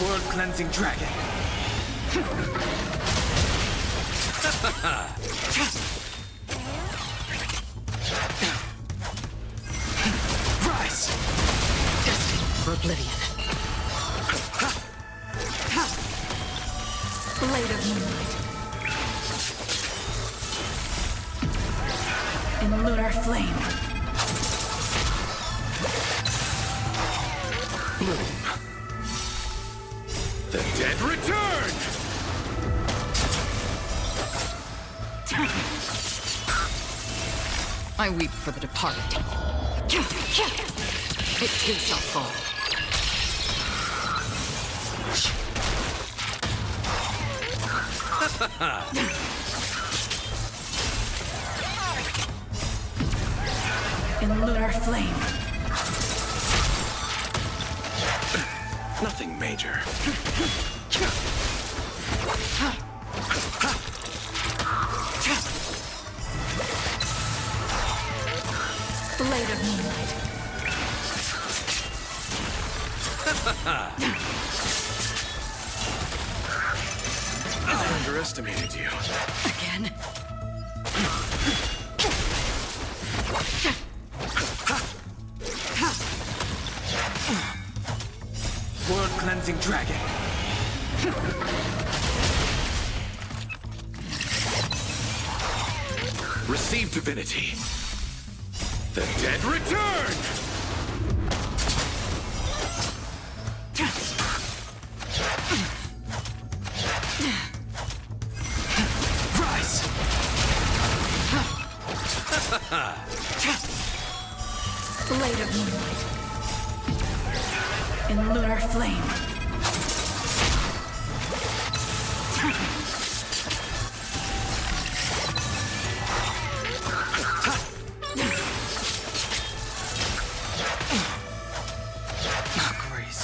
World cleansing dragon. Rise! Destined for oblivion. Blade of moonlight. In lunar flame. Bloom. The dead return! I weep for the departed. It too shall fall. In lunar flame. Nothing major. Blade of moonlight. I underestimated you. Again. World cleansing dragon. Receive divinity. The dead return! Rise! Blade of moonlight. In lunar flame. Grace.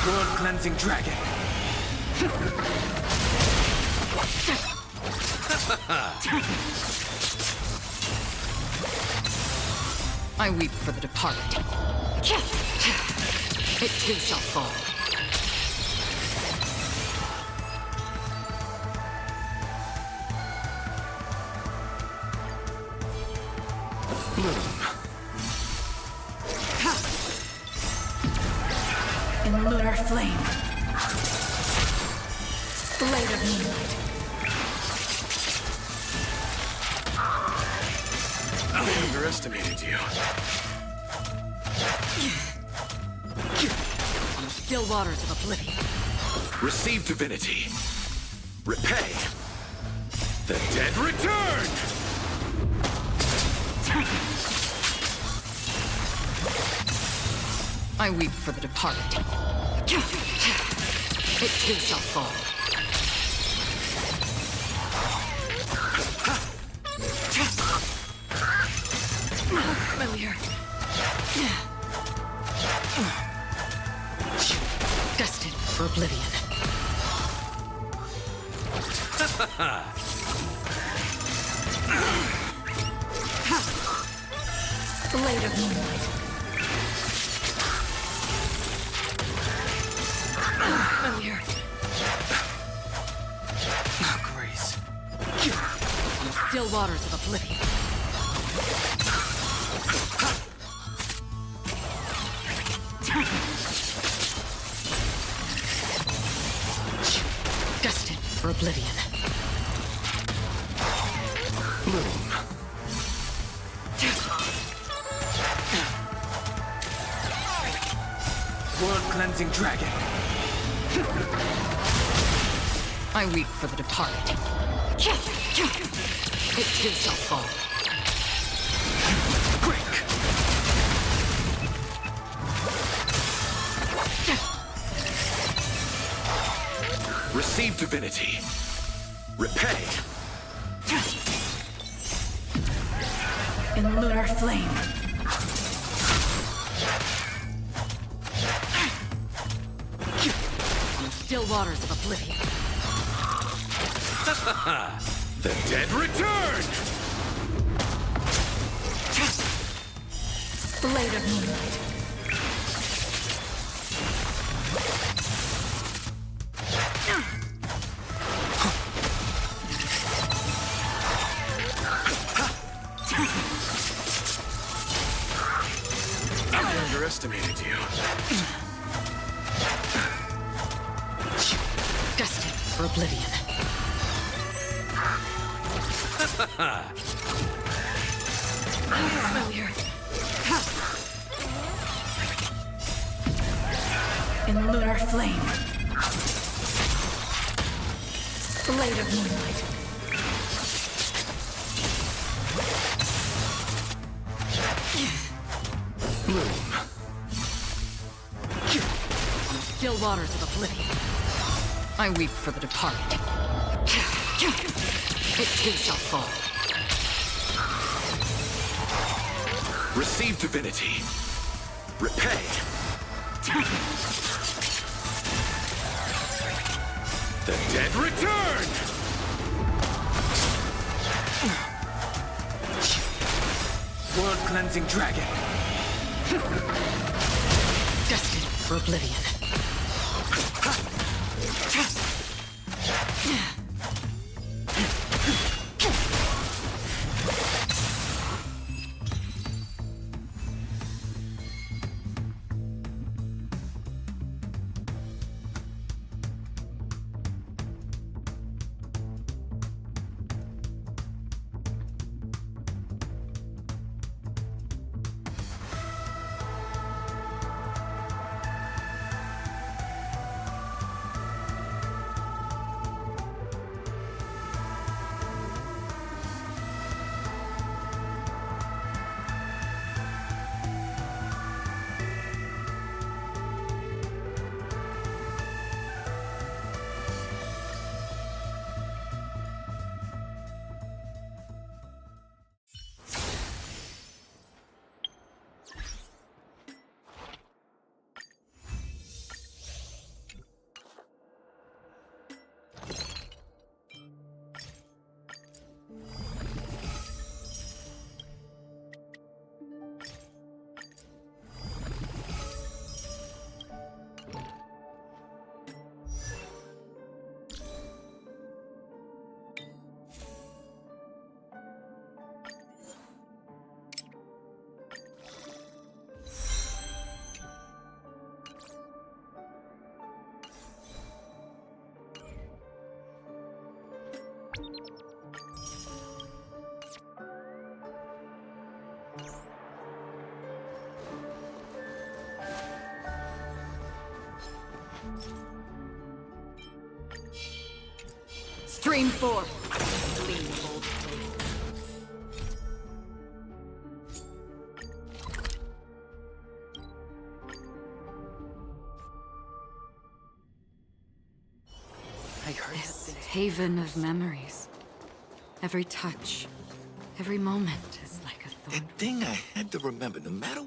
World cleansing dragon. I weep for the departed. It too shall fall. Bloom. In lunar flame. Blade of moonlight. I underestimated you. On the still waters of oblivion. Receive divinity. Repay. The dead return! I weep for the departed. It too shall fall. Familiar. Destined for oblivion. Blade of moonlight. Familiar. Grace. On the still waters of oblivion. Destined for oblivion. Bloom. World cleansing dragon. I weep for the departed. It too shall fall. Break. Receive divinity. Repay. In lunar flame. On the still waters of oblivion. The dead return! Blade of moonlight. underestimated you. Destined for oblivion. Familiar. In lunar flame. Blade of moonlight. Bloom. Still waters of oblivion. I weep for the departed. It too shall fall. Receive divinity. Repay. The dead return! World-cleansing dragon. Destined for oblivion. Stream forth. Clean old blades. I heard This haven of memories. Every touch, every moment is like a thorn. That thing I had to remember, no matter.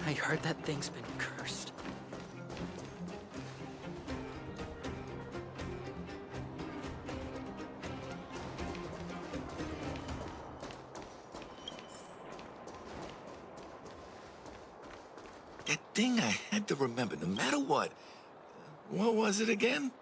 I heard that thing's been cursed. That thing I had to remember, no matter what. What was it again?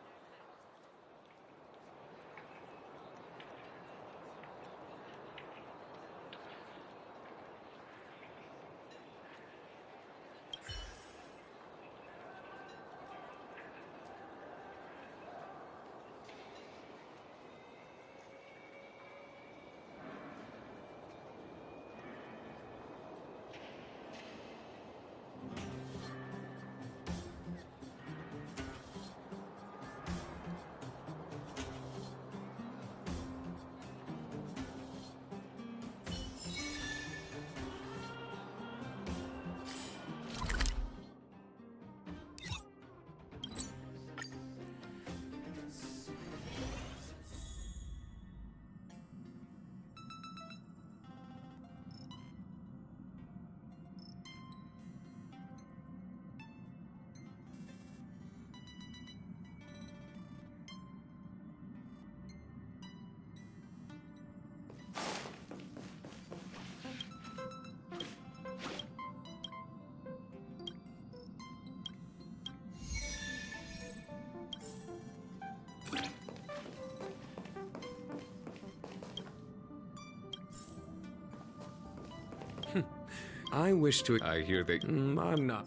I wish to. I hear that. I'm not.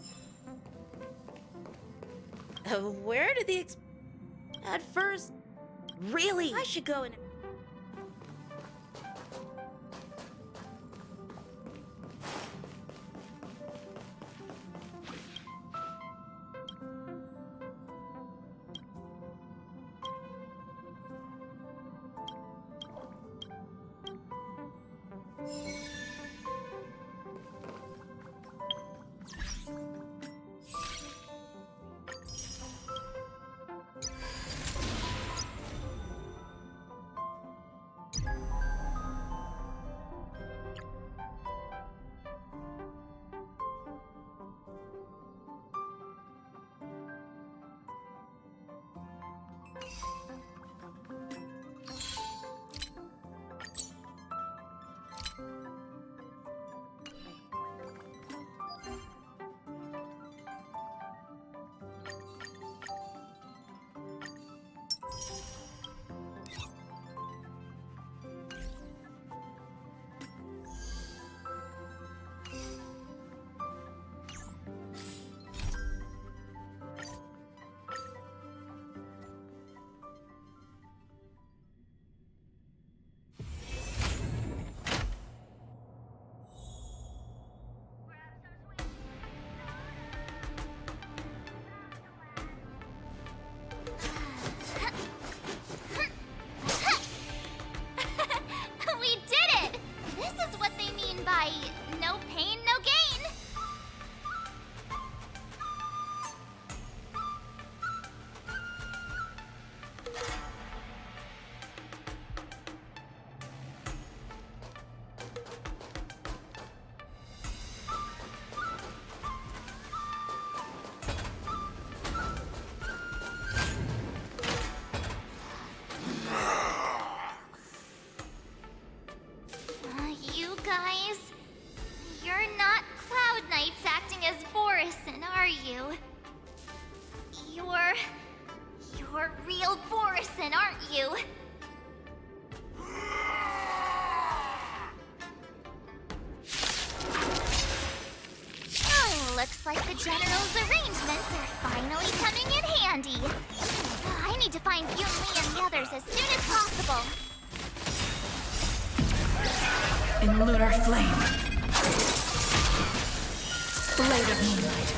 Where did the At first, really? I should go and... We did it! This is what they mean by no pain, no gain. You guys, you're not Cloud Knights acting as Borison, are you? You're real Borison, aren't you? Oh, looks like the General's arrangements are finally coming in handy. I need to find Yunli and the others as soon as possible. In lunar flame. Blade of moonlight.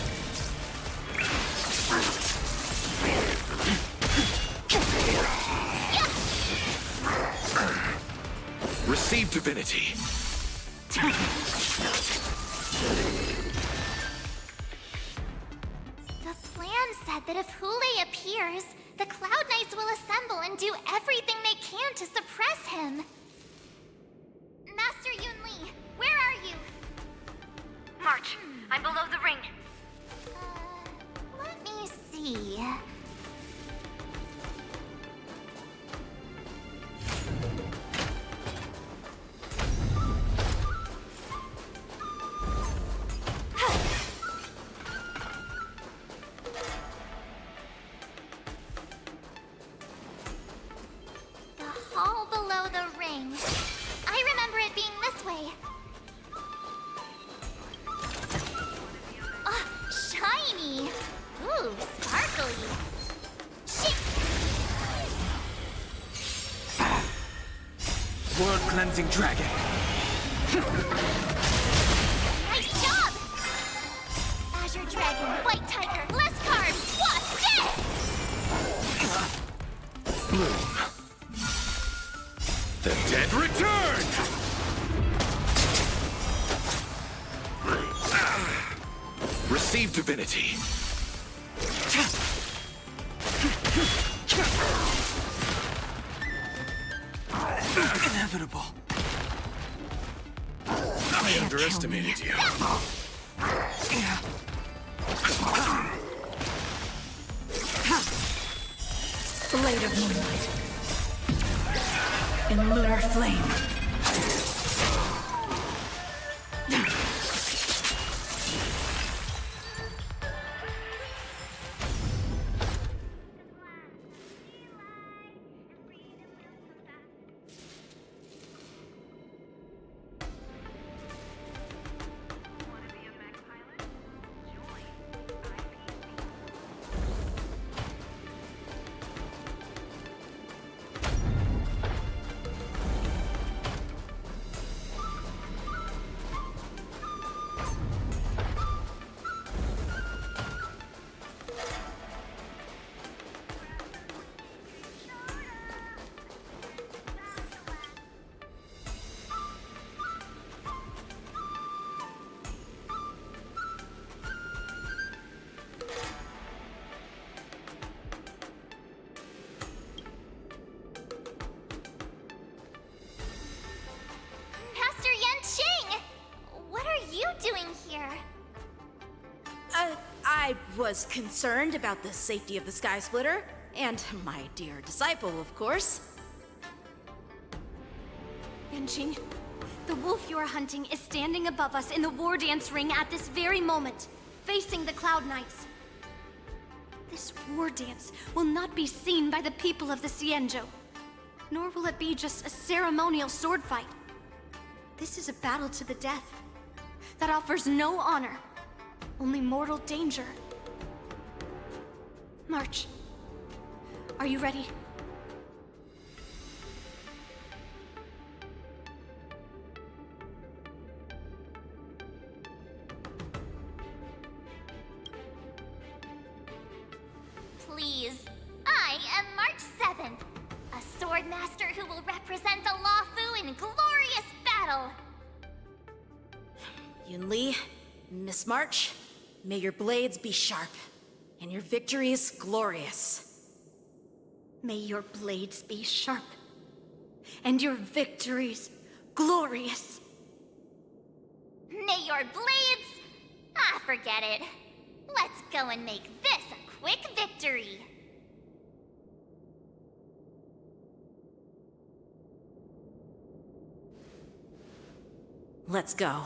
Receive divinity. The plan said that if Hule appears, the Cloud Knights will assemble and do everything they can to suppress him. Master Yunli, where are you? March. I'm below the ring. Let me see. The hall below the ring. I remember it being this way. Shiny! Ooh, sparkly. Shit! World cleansing dragon. Nice job! Azure Dragon, White Tiger, less cards, Wasp, dead! Bloom. The dead return! Receive divinity. Inevitable. I underestimated you. Blade of moonlight. In lunar flame. I was concerned about the safety of the Sky Splitter, and my dear disciple, of course. Genshin, the wolf you are hunting is standing above us in the war dance ring at this very moment, facing the Cloud Knights. This war dance will not be seen by the people of the Xianzhou, nor will it be just a ceremonial sword fight. This is a battle to the death that offers no honor, only mortal danger. March, are you ready? Please, I am March 7th, a sword master who will represent the Luofu in glorious battle. Yunli, Miss March, may your blades be sharp, and your victories glorious. May your blades be sharp, and your victories glorious. May your blades... forget it. Let's go and make this a quick victory. Let's go.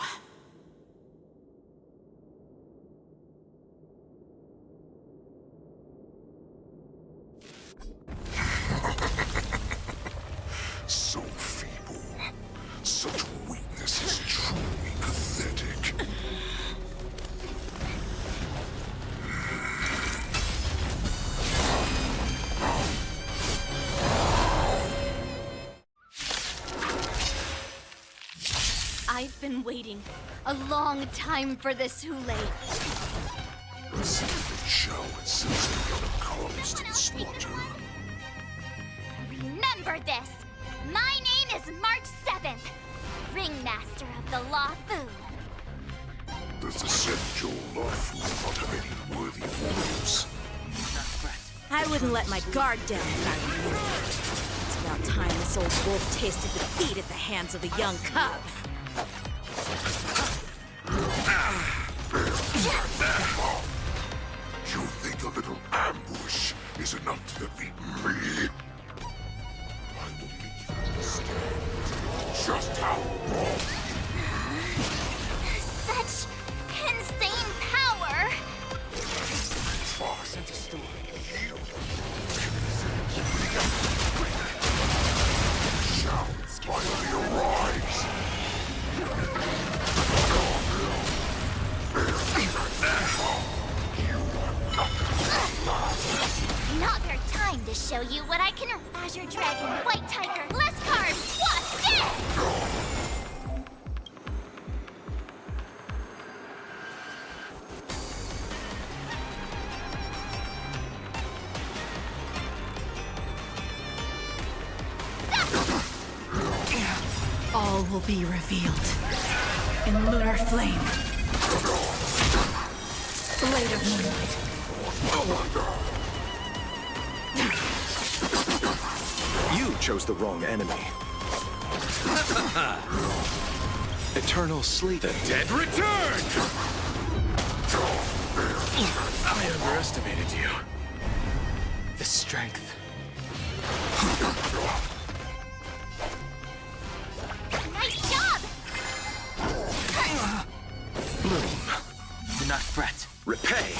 So feeble. Such weakness is truly pathetic. I've been waiting a long time for this, Hule. Receive the challenge since the other comes to the slaughter. Remember this! My name is March 7th, Ringmaster of the Luofu. Does the Senjo Luofu not have any worthy warriors? I wouldn't let my guard down if I were you. It's about time this old wolf tasted defeat at the hands of the young cub. You think a little ambush is enough to defeat me? I will make you understand just how wrong Such insane power! far into shall finally arrives. Not their time to show you what I can... Azure Dragon, White Tiger, less carbs, what's this? All will be revealed in lunar flame. Blade of moonlight. You chose the wrong enemy. Eternal sleep. The dead return! I underestimated you. The strength. Nice job! Bloom. Do not fret. Repay.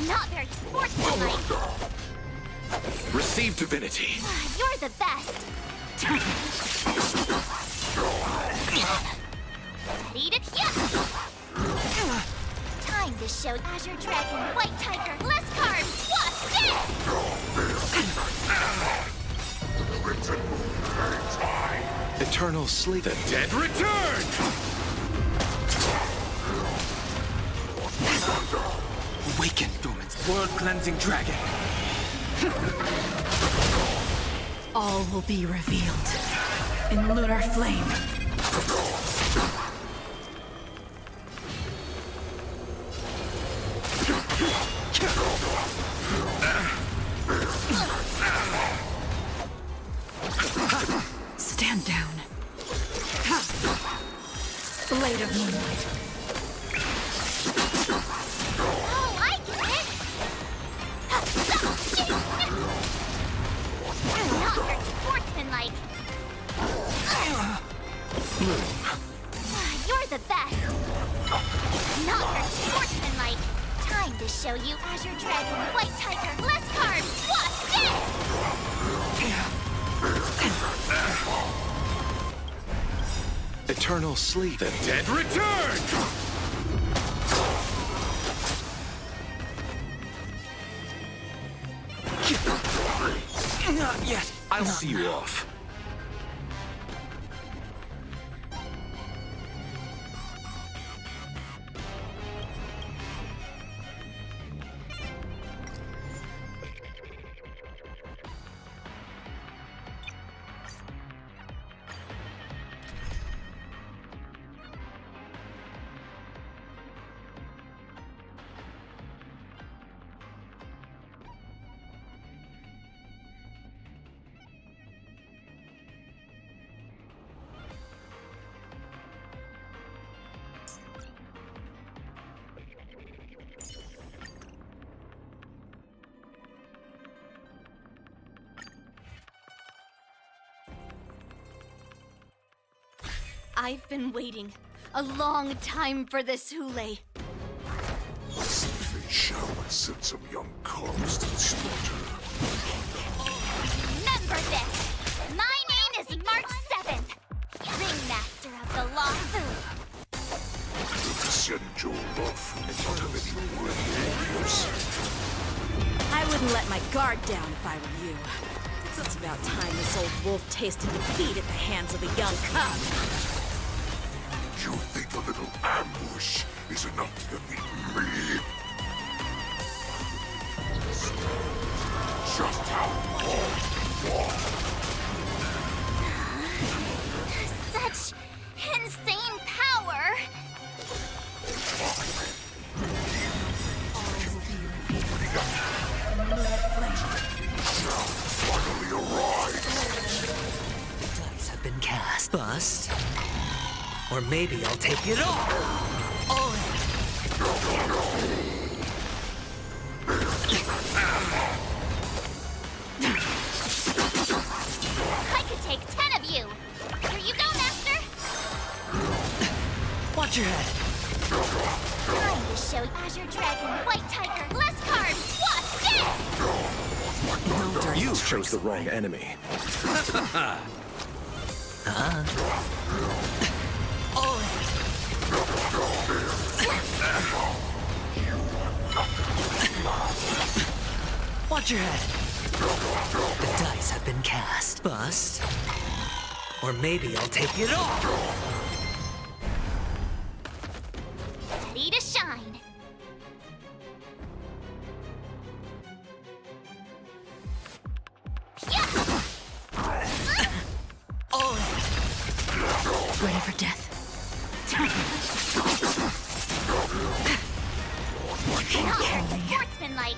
Not very sportsmanlike. Receive divinity. You're the best. Ready to time to show Azure Dragon, White Tiger, less carbs, what's this? Eternal sleep. The dead return! Awaken, dormant. World-cleansing dragon. All will be revealed in lunar flame. Stand down. Blade of moonlight. You're the best. Not your sportsmanlike. Time to show you Azure Dragon, White Tiger, less cards. What's this? Eternal sleep. The dead return! Not yet. I'll see you off. I've been waiting a long time for this Hule. Fate shall send some young cubs to slaughter. Remember this. My name is March 7th. Ringmaster of the Lost. To send your buff and not have any warriors. I wouldn't let my guard down if I were you. It's about time this old wolf tasted defeat at the hands of a young cub. You think a little ambush is enough to defeat me? Just how hard you are. Such insane power. Finally arrived. Dice have been cast. Bust. Or maybe I'll take it all. All in. I could take 10 of you. Here you go, Master. Watch your head. Time to show Azure Dragon, White Tiger, less cards. What's this? No dirty You tricks chose the away. wrong enemy. All in. Watch your head. The dice have been cast. Bust. Or maybe I'll take it all. Ready to shine. Yeah! All in. Ready for death? Not very sportsmanlike.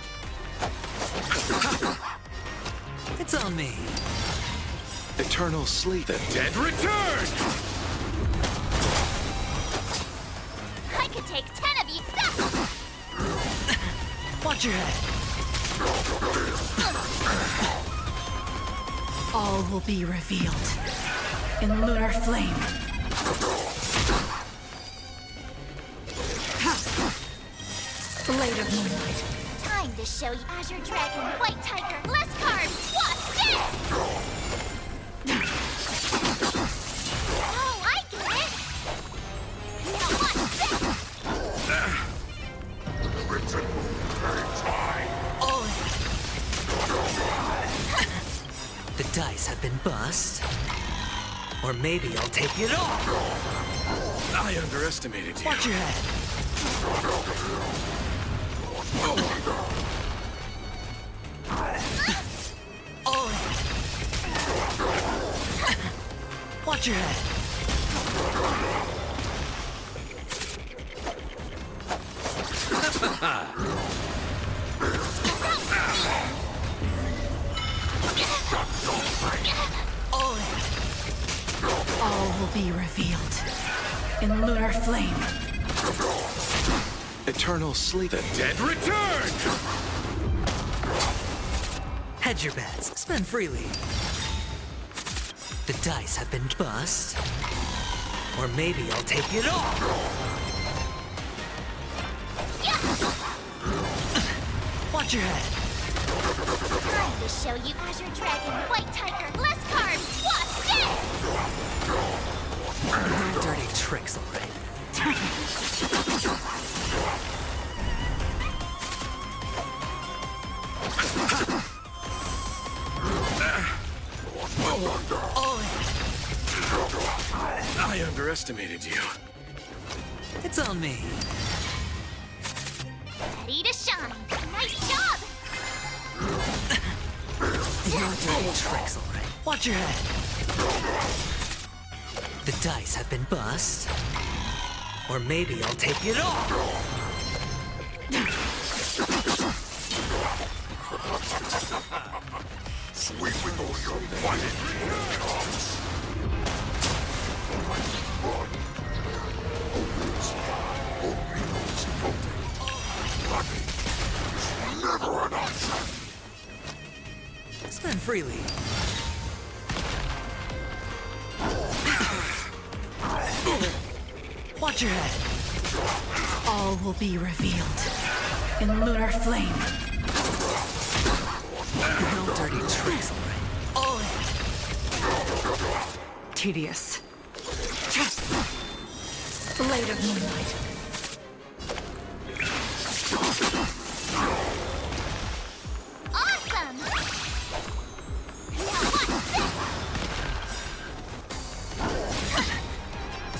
It's on me. Eternal sleep. The dead return! I could take 10 of you. Watch your head. All will be revealed in lunar flame. Blade of moonlight. Time to show you Azure Dragon, White Tiger, less cards. What's this? Oh, I get it. Now what's this? Written time. All in. The dice have been bust. Or maybe I'll take it all. I underestimated you. Watch your head. All in. Watch your head. All in. All will be revealed in lunar flame. Eternal sleep. The dead return! Hedge your bets. Spend freely. The dice have been bust. Or maybe I'll take it all! Watch your head! Time to show you Azure Dragon, White Tiger, less cards, what's this? No dirty tricks, alright? I underestimated you. It's on me. Ready to shine. Nice job! No dirty tricks, alright? Watch your head! The dice have been bust. Or maybe I'll take it all! Sweep with all your might before it comes. Run. Only those voting. Running is never an option. Spend freely. Watch your head! All will be revealed in lunar flame. No dirty tricks, alright? All in! Tedious. Blade of moonlight. Awesome! Now what's this?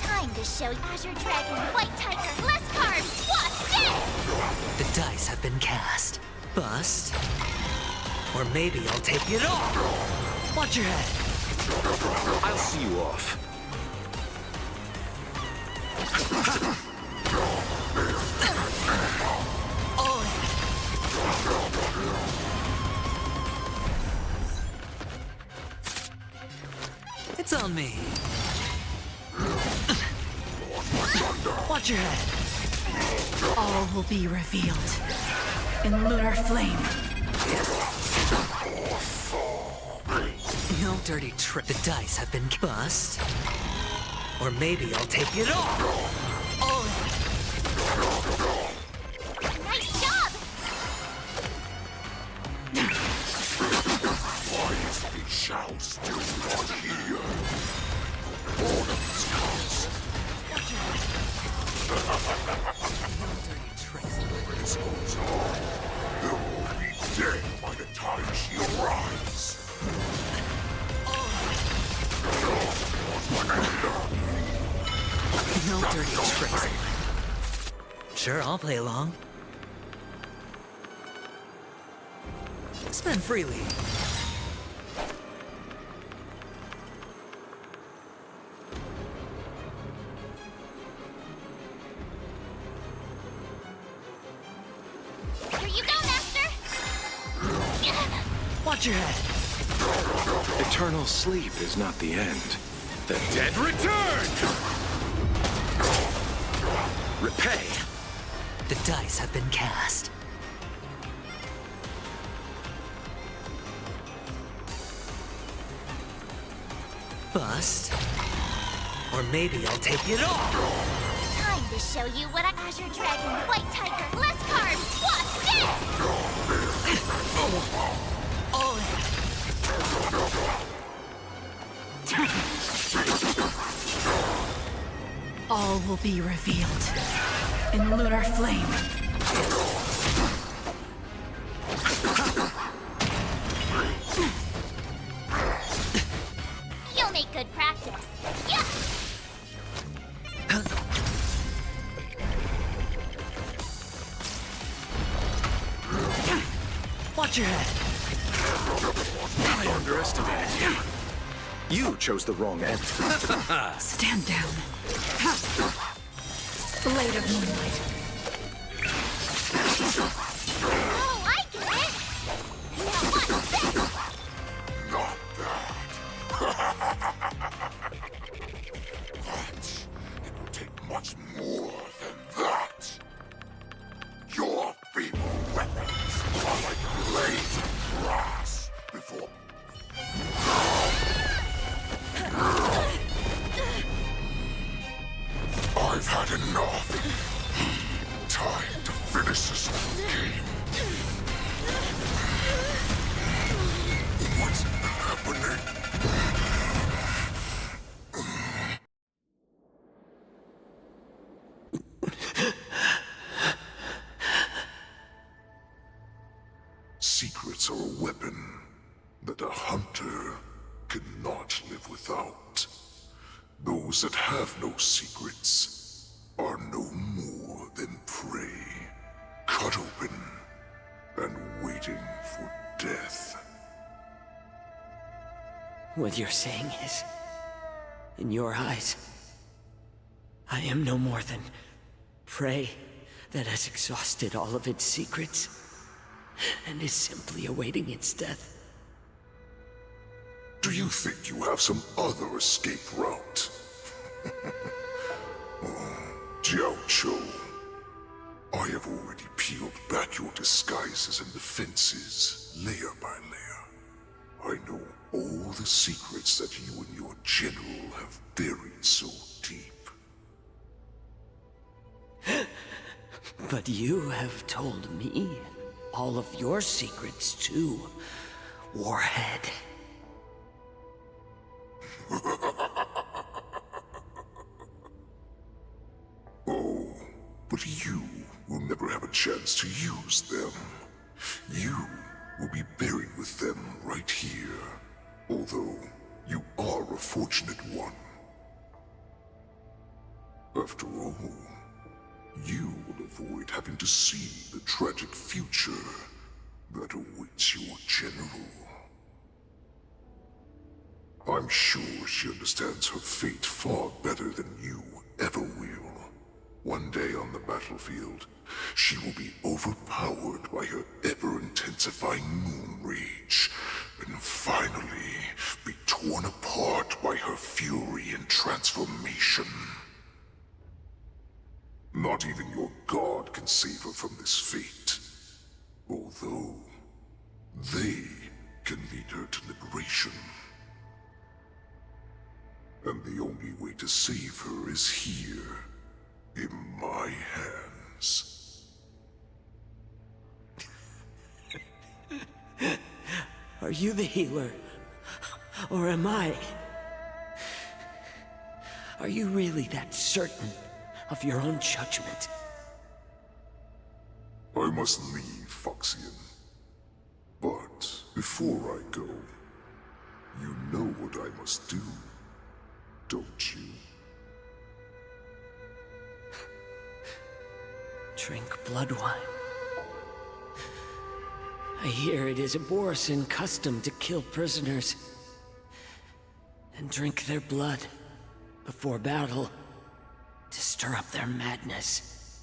Time to show Azure Dragon, White Tiger, less cards, what's this? The dice have been cast. Bust. Or maybe I'll take it all! Watch your head! I'll see you off. All in! It's on me. Watch your head. All will be revealed in lunar flame. No dirty trick. The dice have been bust. Or maybe I'll take it all! All in! Nice job! Why is the shall still not here? All of these cards. No dirty tricks. This goes on. They'll all be dead by the time she arrives. No dirty tricks. Sure, I'll play along. Spend freely. Here you go, Master! Watch your head. Eternal sleep is not the end. The dead return! Repay! The dice have been cast. Bust. Or maybe I'll take it all! Time to show you what Azure Dragon, White Tiger, less cards, what's this? All in! All will be revealed in lunar flame. You'll make good practice. Yeah! Watch your head. I underestimated you. You chose the wrong end. Stand down. Blade of moonlight. Oh, I get it! Now what's this? Not that. That. It will take much more than that. Your feeble weapons are like blades of grass before. weapon that a hunter cannot live without. Those that have no secrets are no more than prey, cut open and waiting for death. What you're saying is, in your eyes, I am no more than prey that has exhausted all of its secrets and is simply awaiting its death. Do you think you have some other escape route? Jiao Cho, I have already peeled back your disguises and defenses, layer by layer. I know all the secrets that you and your general have buried so deep. But you have told me all of your secrets too, Warhead. Oh, but you will never have a chance to use them. You will be buried with them right here, although you are a fortunate one. After all, you will avoid having to see the tragic future that awaits your general. I'm sure she understands her fate far better than you ever will. One day on the battlefield, she will be overpowered by her ever-intensifying moon rage, and finally be torn apart by her fury and transformation. Not even your god can save her from this fate, although they can lead her to liberation. And the only way to save her is here, in my hands. Are you the healer? Or am I? Are you really that certain of your own judgment? I must leave, Foxian. But before I go, you know what I must do, don't you? Drink blood wine. I hear it is a Borisan custom to kill prisoners and drink their blood before battle to stir up their madness.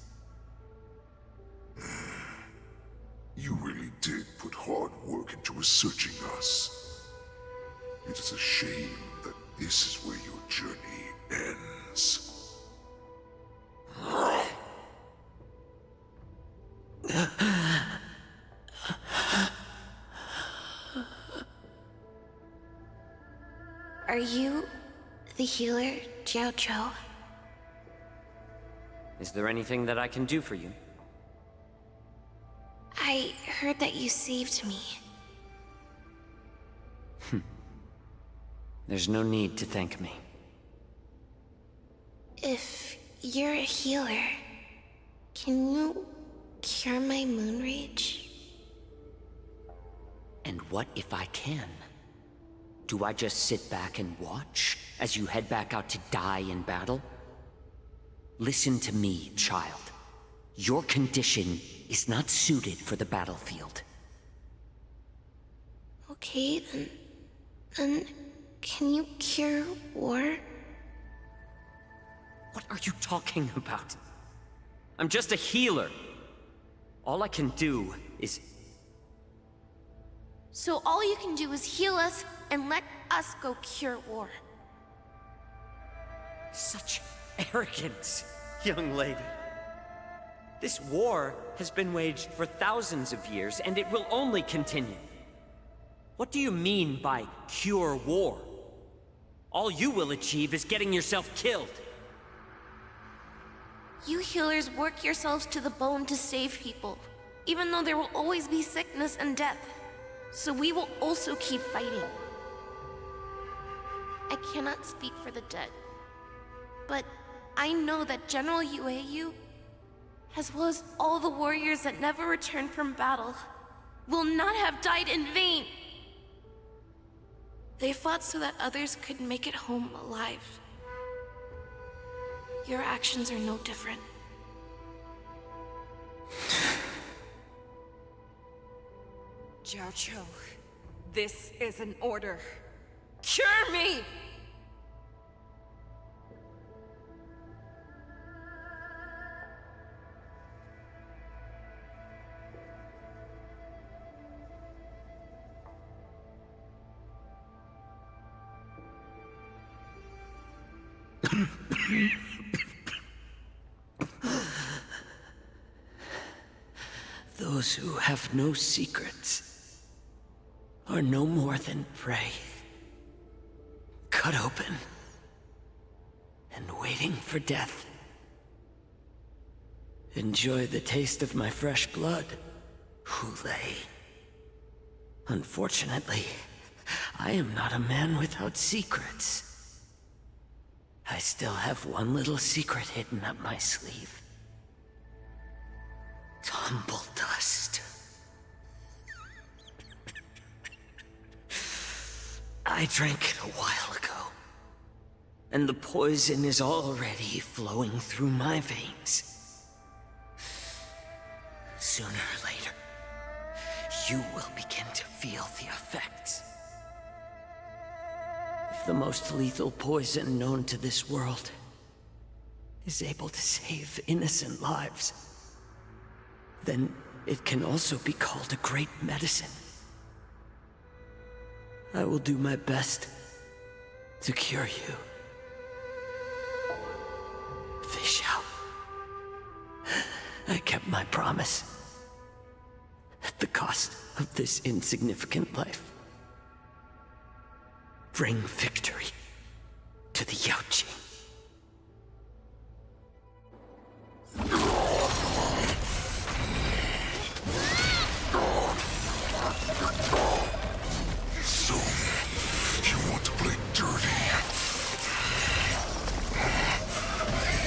You really did put hard work into researching us. It is a shame that this is where your journey ends. Are you the healer, Jiao Cho? Is there anything that I can do for you? I heard that you saved me. There's no need to thank me. If you're a healer, can you cure my moon rage? And what if I can? Do I just sit back and watch as you head back out to die in battle? Listen to me, child. Your condition is not suited for the battlefield. Okay, then can you cure war? What are you talking about? I'm just a healer. All I can do is... So all you can do is heal us and let us go cure war. Such arrogance, young lady. This war has been waged for thousands of years, and it will only continue. What do you mean by cure war? All you will achieve is getting yourself killed. You healers work yourselves to the bone to save people, even though there will always be sickness and death. So we will also keep fighting. I cannot speak for the dead, but I know that General Yueyu, as well as all the warriors that never returned from battle, will not have died in vain. They fought so that others could make it home alive. Your actions are no different. Jiaoqiu, this is an order. Cure me! Those who have no secrets are no more than prey. Cut open and waiting for death. Enjoy the taste of my fresh blood, Hulei. Unfortunately, I am not a man without secrets. I still have one little secret hidden up my sleeve. Tumble dust. I drank it a while ago, and the poison is already flowing through my veins. Sooner or later, you will begin to feel the effects. If the most lethal poison known to this world is able to save innocent lives, then it can also be called a great medicine. I will do my best to cure you. Fish out. I kept my promise. At the cost of this insignificant life. Bring victory to the Yaoqing. So, you want to play dirty?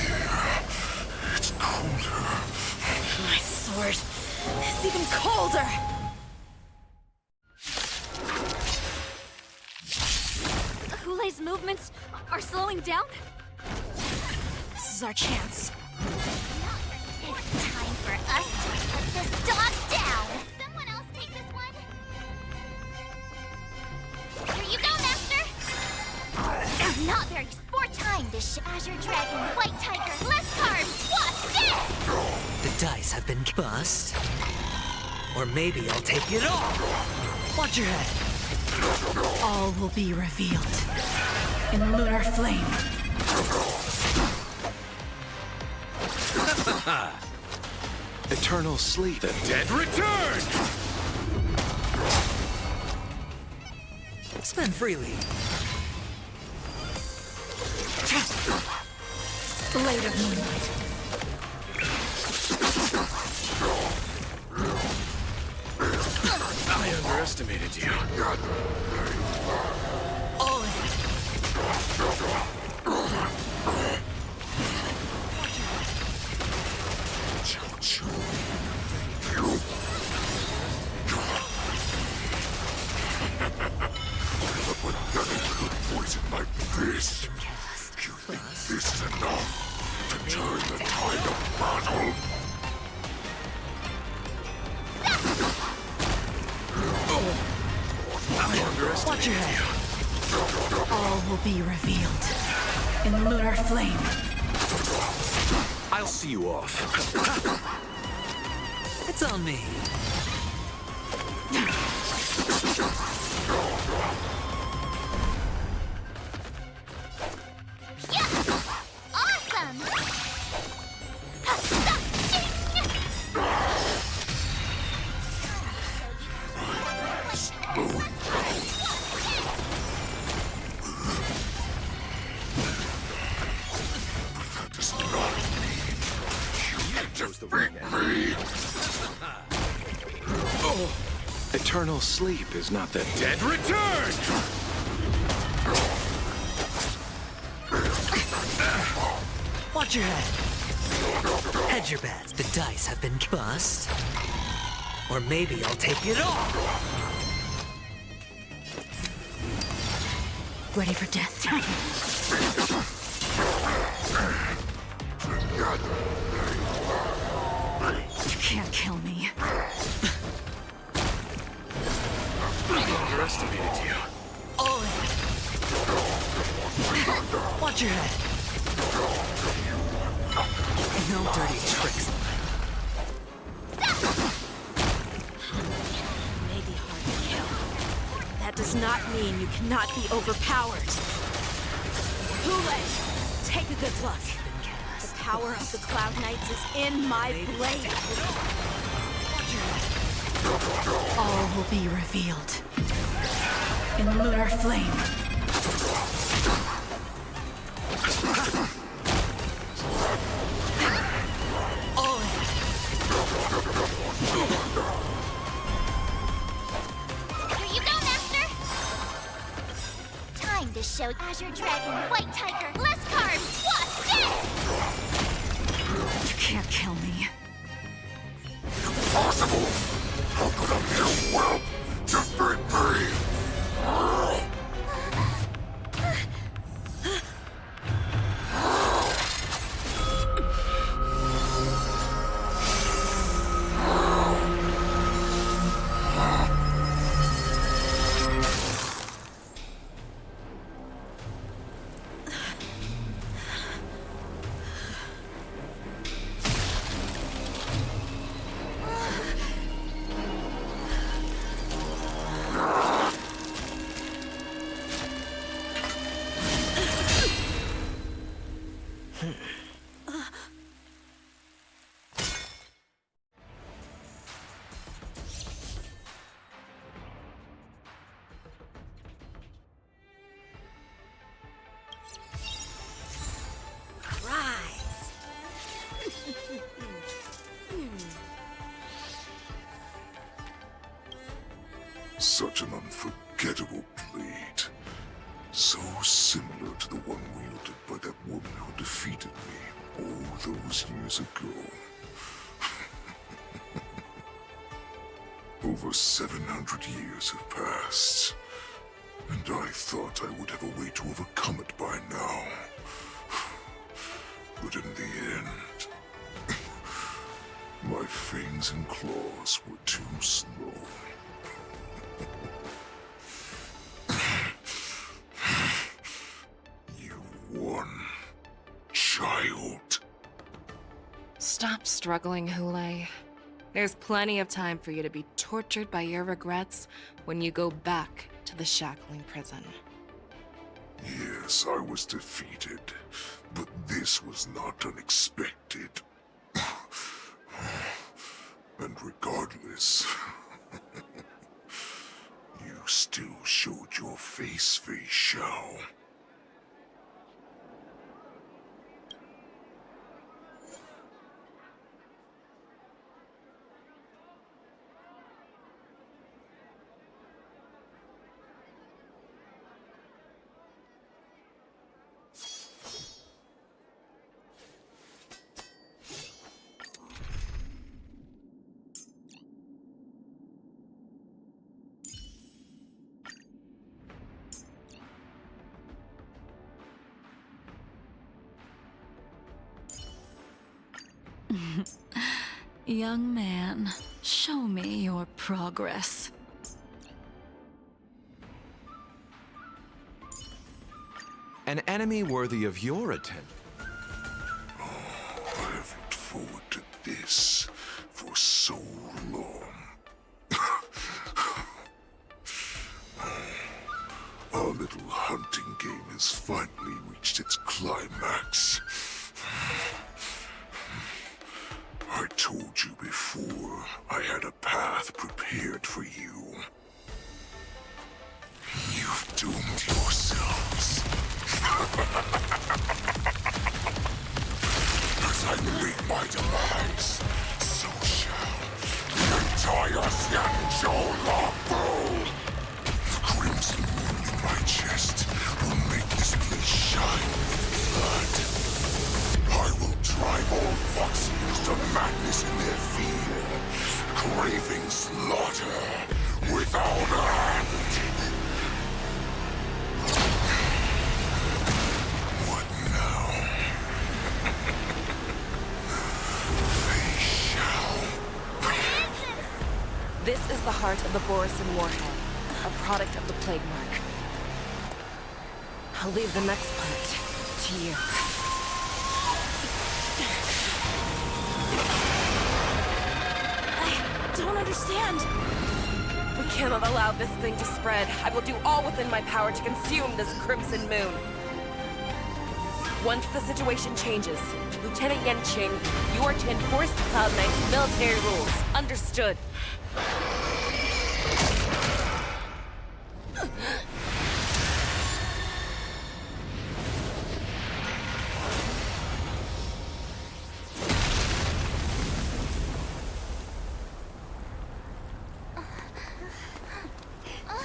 Yeah, it's colder. My sword is even colder! Hulei's movements are slowing down? This is our chance. It's time for us to put this dog down! Someone else take this one? Here you go, Master! Not very sport time, this Azure Dragon, White Tiger, less carbs, what's this? The dice have been bust. Or maybe I'll take it all. Watch your head. All will be revealed in lunar flame. Eternal sleep. The dead return! Spend freely. Blade of moonlight. I underestimated you. All in. Poison like this. You think this is enough to turn the tide of battle? I underestimated you. All will be revealed in lunar flame. I'll see you off. It's on me. Awesome! That does not mean you can defeat me. Eternal sleep is not the dead return! Watch your head. Hedge your bets. The dice have been bust. Or maybe I'll take it all! Ready for death? You can't kill me. I underestimated you. All in! Watch your head! No dirty tricks. May be hard to kill. That does not mean you cannot be overpowered. Hule, take a good look. The power of the Cloud Knights is in my blade. All will be revealed. In lunar flame. All in! Here you go, Master! Time to show Azure Dragon, White Tiger, less cards, what? You can't kill me. Impossible! How could a mere whelp defeat me? Such an unforgettable blade. So similar to the one wielded by that woman who defeated me all those years ago. Over 700 years have passed, and I thought I would have a way to overcome it by now. But in the end, my fangs and claws were too slow. You won, child. Stop struggling, Hule. There's plenty of time for you to be tortured by your regrets when you go back to the shackling prison. Yes, I was defeated, but this was not unexpected. And regardless, you still showed your face, Shao. Young man, show me your progress. An enemy worthy of your attention. I have looked forward to this for so long. Our little hunting game has finally reached its climax. I told you before, I had a path prepared for you. You've doomed yourselves. As I meet my demise, so shall the entire Xianzhou Longbow. The crimson wound in my chest will make this place shine with blood. I will drive all Foxians to madness in their fear, craving slaughter without end. What now? They shall. This is the heart of the Borisin Warhead, a product of the Plague Mark. I'll leave the next part to you. I don't understand. We cannot allow this thing to spread. I will do all within my power to consume this Crimson Moon. Once the situation changes, Lieutenant Yenqing, you are to enforce the Cloud Knight's military rules. Understood.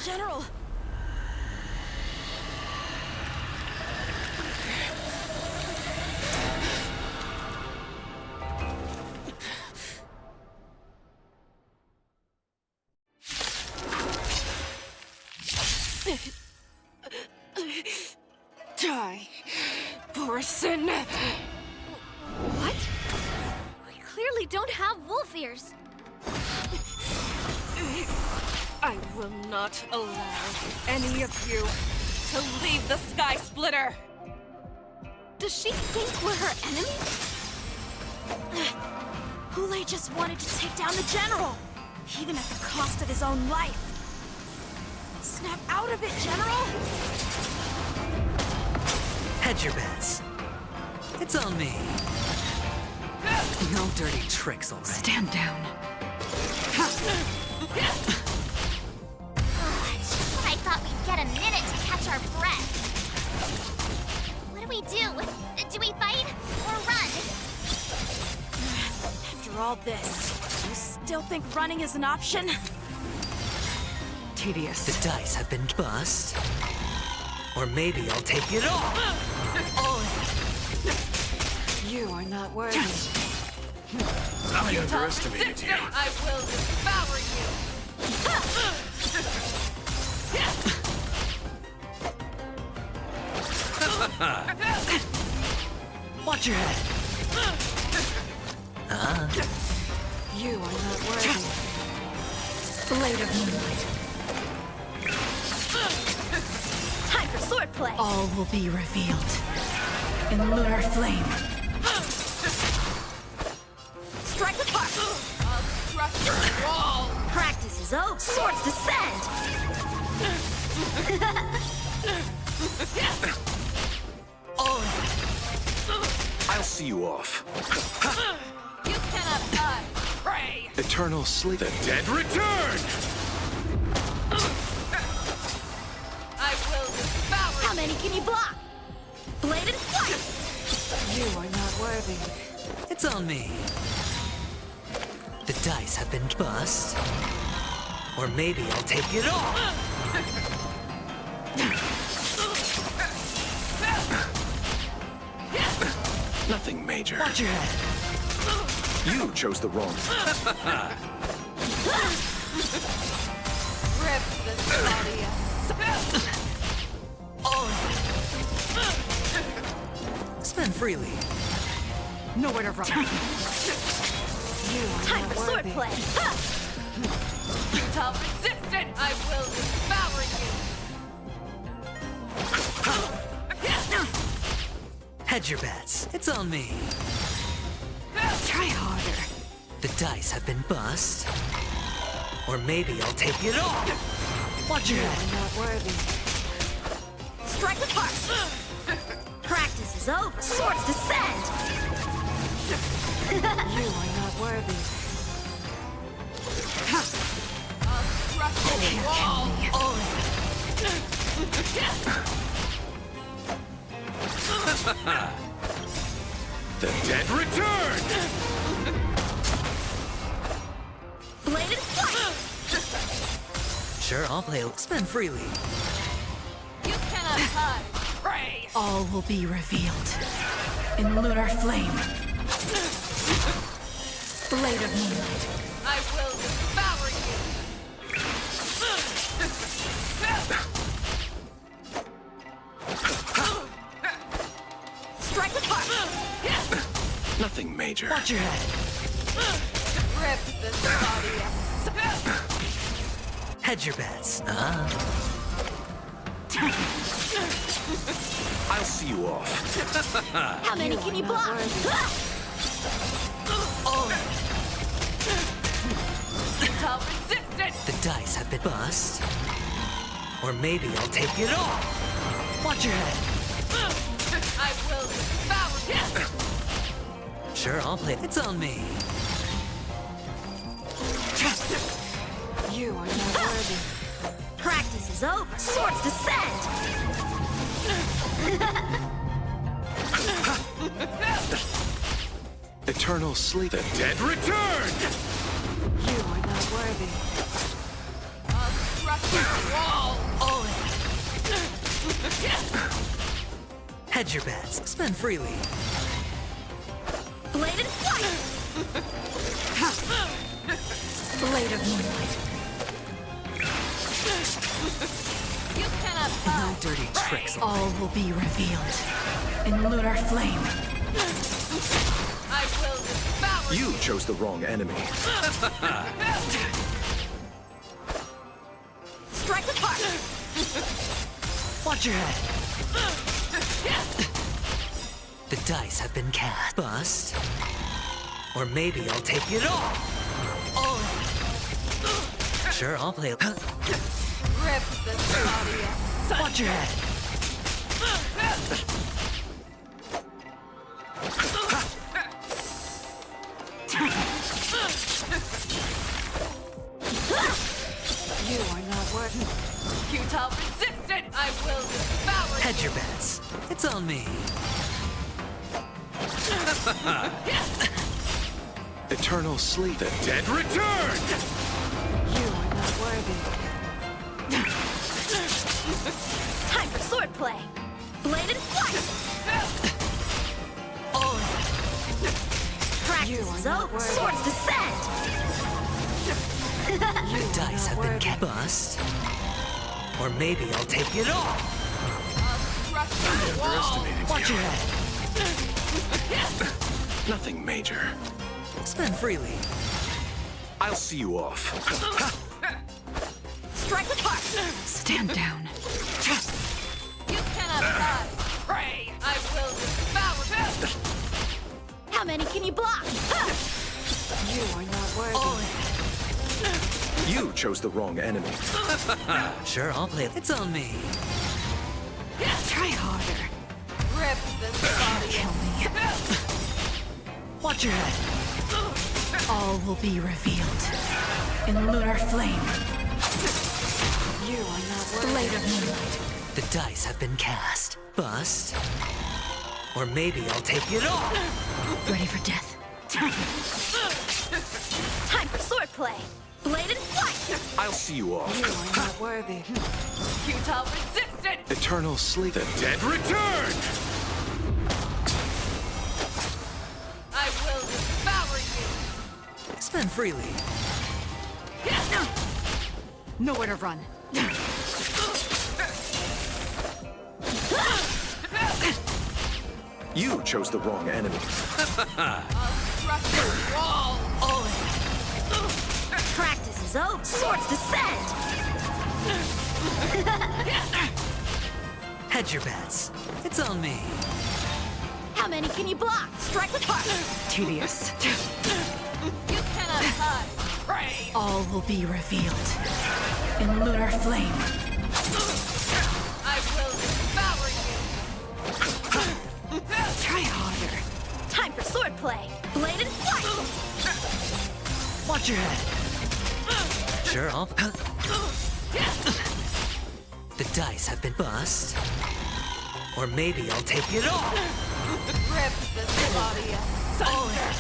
General! Die, Borisin! What? We clearly don't have wolf ears. I will not allow any of you to leave the Sky Splitter! Does she think we're her enemies? Hule just wanted to take down the General, even at the cost of his own life. Snap out of it, General! Hedge your bets. It's on me. No dirty tricks, all right. Stand down. Just when I thought we'd get a minute to catch our breath. What do we do? Do we fight or run? After all this, you still think running is an option? Tedious. The dice have been bust. Or maybe I'll take it all. You are not worthy. I underestimated you. I will devour you! Watch your head. You are not worthy. Blade of Moonlight. Time for swordplay! All will be revealed in lunar flame. Strike apart! I'll crush your wall! Practice is over! Swords descend! I'll see you off. You cannot hide! Pray! Eternal sleep. The dead return! I will devour How many can you block? Blade and flight! you! You are not worthy. It's on me. The dice have been bust. Or maybe I'll take it all. Nothing major. Watch your head. You chose the wrong. Rip the Claudius. Spend freely. Nowhere to run. You are Time not for worthy. swordplay! Stop resistant! I will devour you! Hedge your bets. It's on me. Try harder. The dice have been bust. Or maybe I'll take it all. Watch your You head. are not worthy. Strike apart! Practice is over! Swords descend! You are not worthy. I'll crush your wall! The dead return! Blade and flight! Sure, I'll play. Spend freely. You cannot hide! Pray! All will be revealed in lunar flame. Blade of Moonlight. I will devour you! apart! Nothing major. Watch your head. Rip this body. Hedge your bets. I'll see you off. How many can you block? The dice have been bust. Or maybe I'll take it all. Watch your head. I will devour you! Sure, I'll play. It's on me. You are not worthy. Practice is over. Swords descend! Eternal sleep. The dead return! You are not worthy. I'll crush your wall! All in. Hedge your bets. Spend freely. Bladed flight! Blade of moonlight. You cannot No hide. dirty tricks. All will be revealed in lunar flame. I will devour You chose the wrong enemy. Strike apart! Watch your head. The dice have been cast. Bust. Or maybe I'll take it all. All in. Sure, I'll play. Rip this body. Watch your head. You are not worthy. Futile resistance! I will devour you! Hedge your bets. It's on me. Eternal sleep. The dead return! You are not worthy. Time for swordplay! Bladed flight! All in. Practice is over. Swords descend! The dice have been cast. Bust. Or maybe I'll take it all. Underestimated Watch you. your head. Nothing major. Spend freely. I'll see you off. Strike apart! Stand down. You cannot hide! Pray! I will devour you! How many can you block? You are not worthy. All in. You chose the wrong enemy. Sure, I'll play. It's on me. Try harder. Rip this body. Kill me. Watch your head. All will be revealed in lunar flame. You are not worthy. Blade of moonlight. The dice have been cast. Bust. Or maybe I'll take it all. Ready for death. Time for swordplay! Bladed flight! I'll see you off. You are not worthy. Futile resistance! Eternal sleep. The dead return! I will devour you! Spend freely. Nowhere to run. You chose the wrong enemy. I'll crush your wall! All in. Practice is over. Swords descend! Hedge your bets. It's on me. How many can you block? Strike apart! Tedious. You cannot hide! Pray! All will be revealed in lunar flame. I will devour you! Try harder. Time for swordplay! Bladed flight! Watch your head. Sure, I'll. The dice have been bust. Or maybe I'll take it all. Rip this body asunder!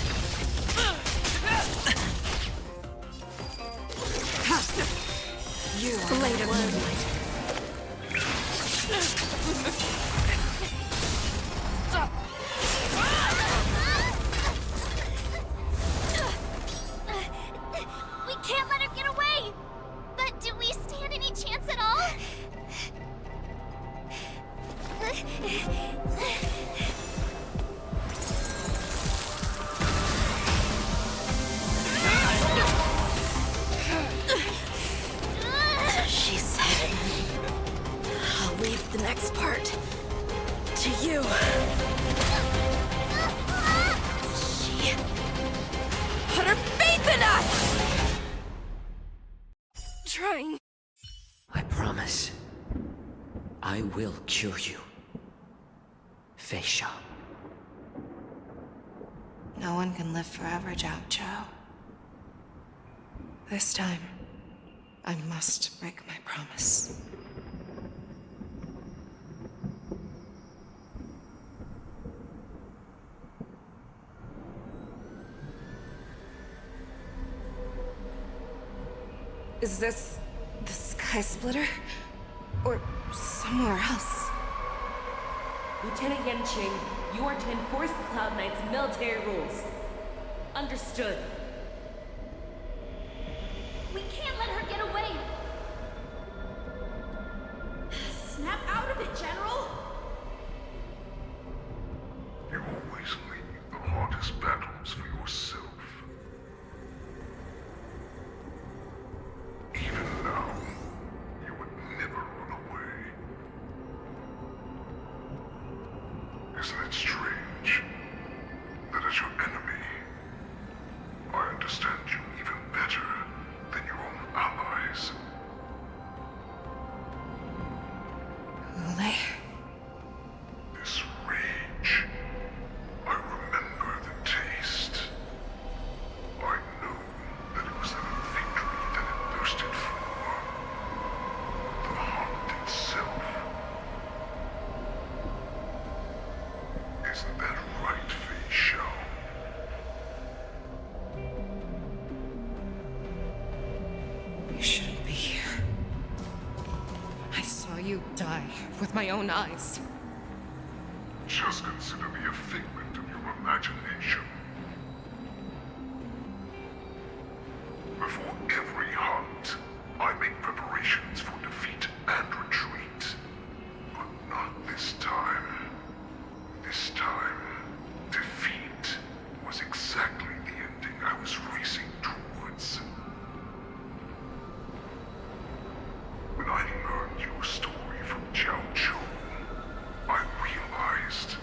You are Blade of moonlight. We can't let her get away! But do we stand any chance at all? will cure you. Feisha. No one can live forever, Zhao Zhao. This time, I must break my promise. Is this the Sky Splitter? Or somewhere else? Lieutenant Yanqing, you are to enforce the Cloud Knight's military rules. Understood. We can't let her get away! Snap out of it, General! You always leave the hardest battles for yourself. Even now, you would never run away. Isn't it strange that as your enemy, I understand you even better than your own allies? Ulay. This rage, I remember the taste. I know that it was the victory that it thirsted for. The hunt itself. Isn't that right, Fei Xiao? You shouldn't be here. I saw you die with my own eyes. Just consider me a figment of your imagination. Before every hunt, I make preparations for defeat and retreat. But not this time. This time, defeat was exactly the ending I was racing towards. When I learned your story from Zhao Zhou, I realized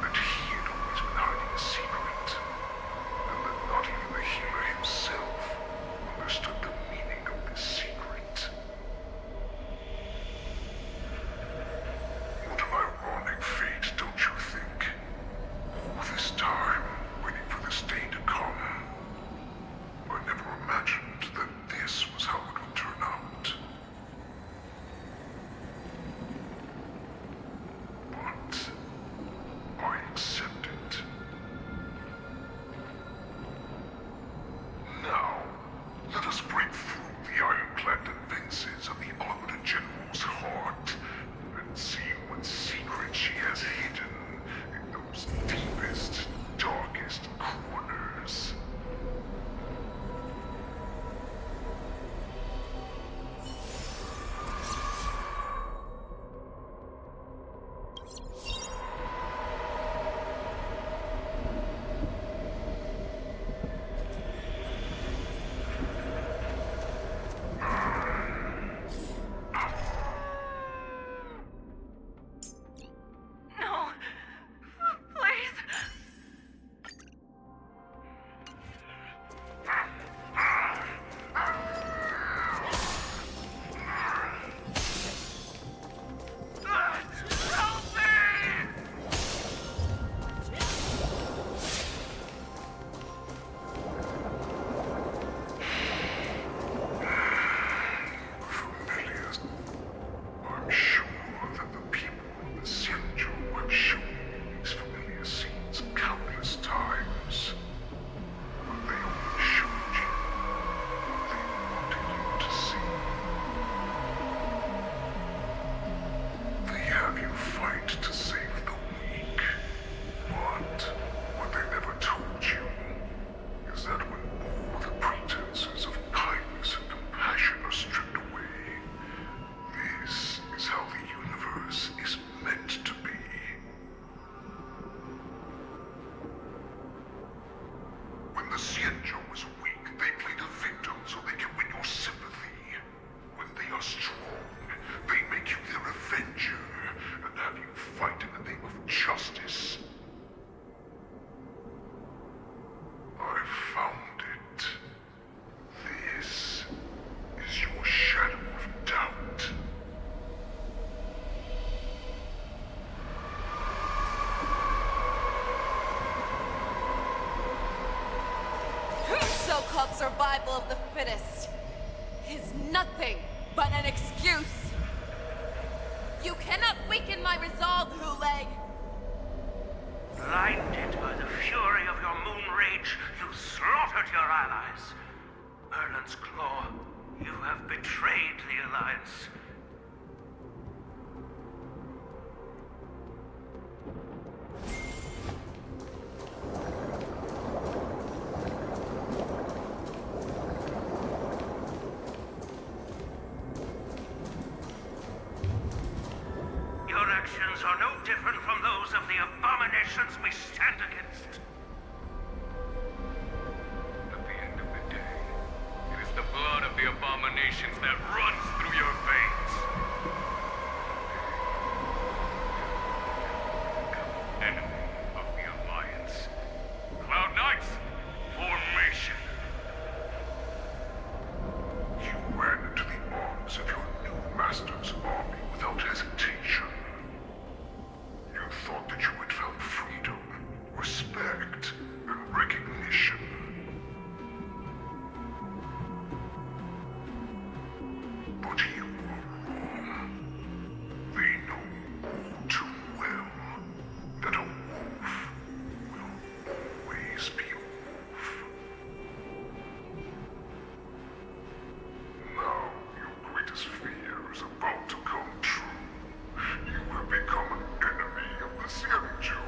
that he had always been hiding a secret, and that not even the healer himself understood the meaning of this secret. What an ironic fate, don't you think? All this time, waiting for this day to come. I never imagined that this was how it would turn out. But I accept it. Now, let us break through the ironclad defenses of the Arbiter General's heart and see what secret she has hidden in those deepest, darkest corners. No. Please. Help me! Familiars. I'm sure that the people of the Xianzhou have shown me these familiar scenes countless times. But they only showed you what they wanted you to see. They have you fight to save the weak. But what they never told you is that when all the pretenses of kindness and compassion are stripped away, this is how the universe is meant to be. When the Xianzhou is weak, they play the victim so they can win your sympathy. When they are strong, they make you their avenger and have you fight in the name of justice. I found it. This is your shadow of doubt. survival of the fittest is nothing but an excuse. You cannot weaken my resolve, Hule. Blinded by the fury of your moon rage, you slaughtered your allies. Erland's Claw, you have betrayed the Alliance. Your actions are no different from those of the abominations we stand against. At the end of the day, it is the blood of the abominations that runs through your veins. Enemy of the Alliance. Cloud Knights, formation. You ran into the arms of your new master's army without hesitation. You thought that you had found freedom, respect, and recognition. But you were wrong. They know all too well that a wolf will always be a wolf. Now your greatest fear is about to come true. You have become an enemy of the Xianzhu.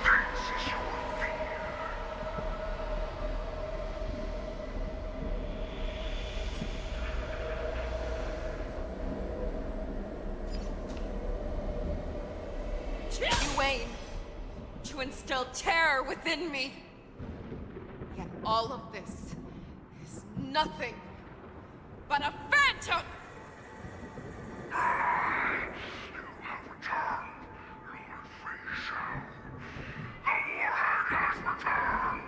This is your fear. You aim to instill terror within me. Yet all of this is nothing but a phantom! You have returned, Lord Faisal. The Warhag has returned.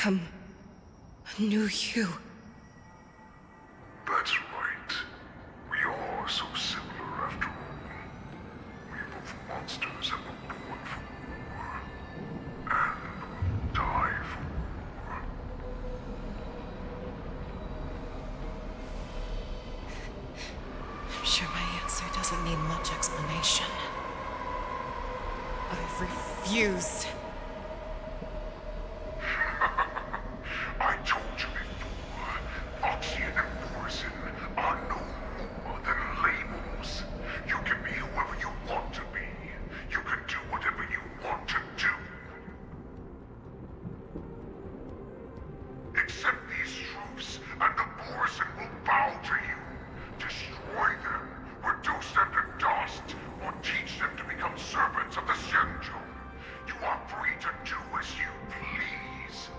become a new you. That's right. We are so similar after all. We are both monsters and were born for war. And will die for war. I'm sure my answer doesn't need much explanation. I refuse. I told you before, Oxygen and Poison are no more than labels. You can be whoever you want to be. You can do whatever you want to do. Accept these truths, and the Poison will bow to you. Destroy them, reduce them to dust, or teach them to become servants of the Shenzhou. You are free to do as you please.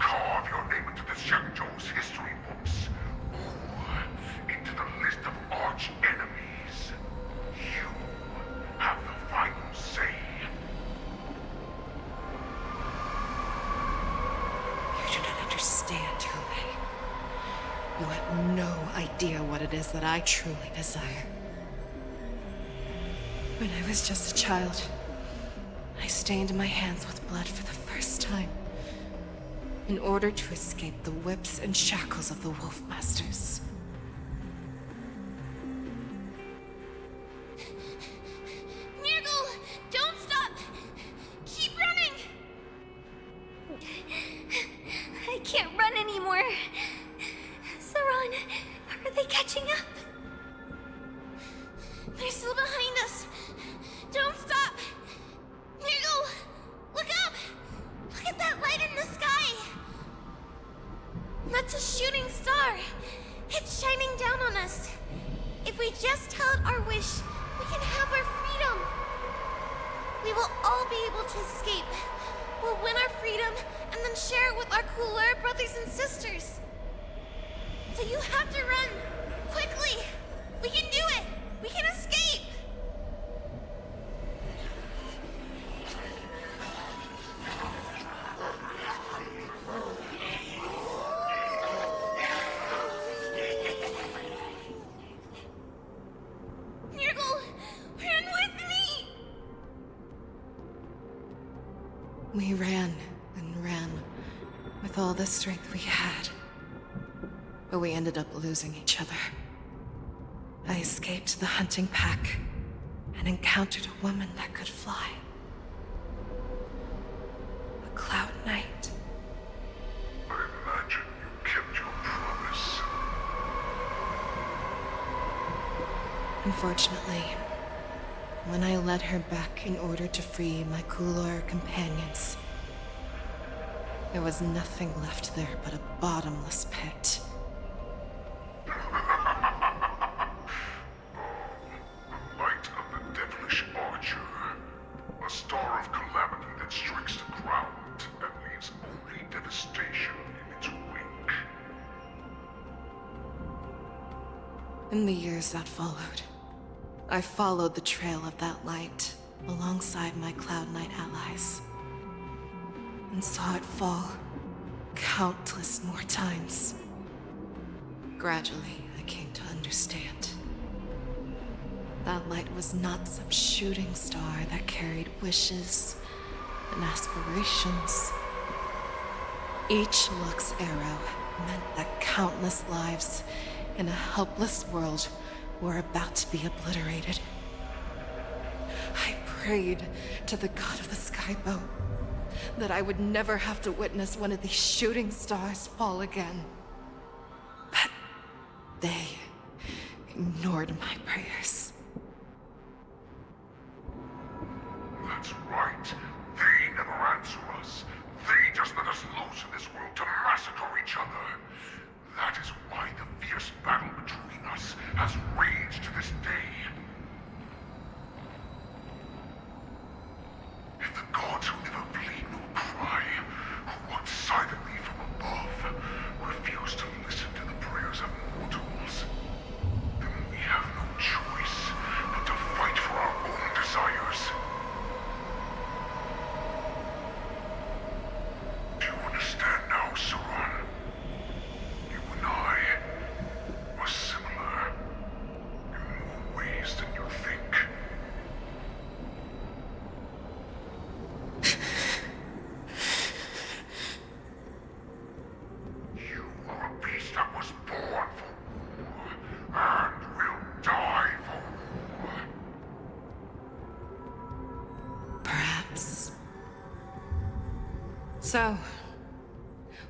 Carve your name into the Shenzhou's history books, or into the list of arch enemies. You have the final say. You do not understand, Hule. You have no idea what it is that I truly desire. When I was just a child, I stained my hands with blood for the first time, in order to escape the whips and shackles of the Wolf Masters. Nirgal, don't stop! Keep running! I can't run anymore. Saran, are they catching up? They're still behind us. Don't stop! Nirgal, look up! Look at that light in the sky! That's a shooting star. It's shining down on us. If we just tell it our wish, we can have our freedom. We will all be able to escape. We'll win our freedom and then share it with our cooler brothers and sisters. So you have to run. Quickly! We can do it! We can escape! Nirgal, run with me! We ran and ran with all the strength we had. But we ended up losing each other. I escaped the hunting pack and encountered a woman that could fly. A Cloud Knight. I imagine you kept your promise. Unfortunately, when I led her back in order to free my Kulor companions, there was nothing left there but a bottomless pit. Light of the devilish archer. A star of calamity that strikes the ground and leaves only devastation in its wake. In the years that followed, I followed the trail of that light alongside my Cloud Knight allies, and saw it fall countless more times. Gradually, I came to understand. That light was not some shooting star that carried wishes and aspirations. Each Lux arrow meant that countless lives in a helpless world were about to be obliterated. I prayed to the god of the skyboat that I would never have to witness one of these shooting stars fall again. But they ignored my prayers. That's right. They never answer us. They just let us loose in this world to massacre each other. That is why the fierce battle between us has raged to this day. If the gods who never plead nor cry, who walk silently from above, refuse to listen to the prayers of mortals, then we have no choice. So,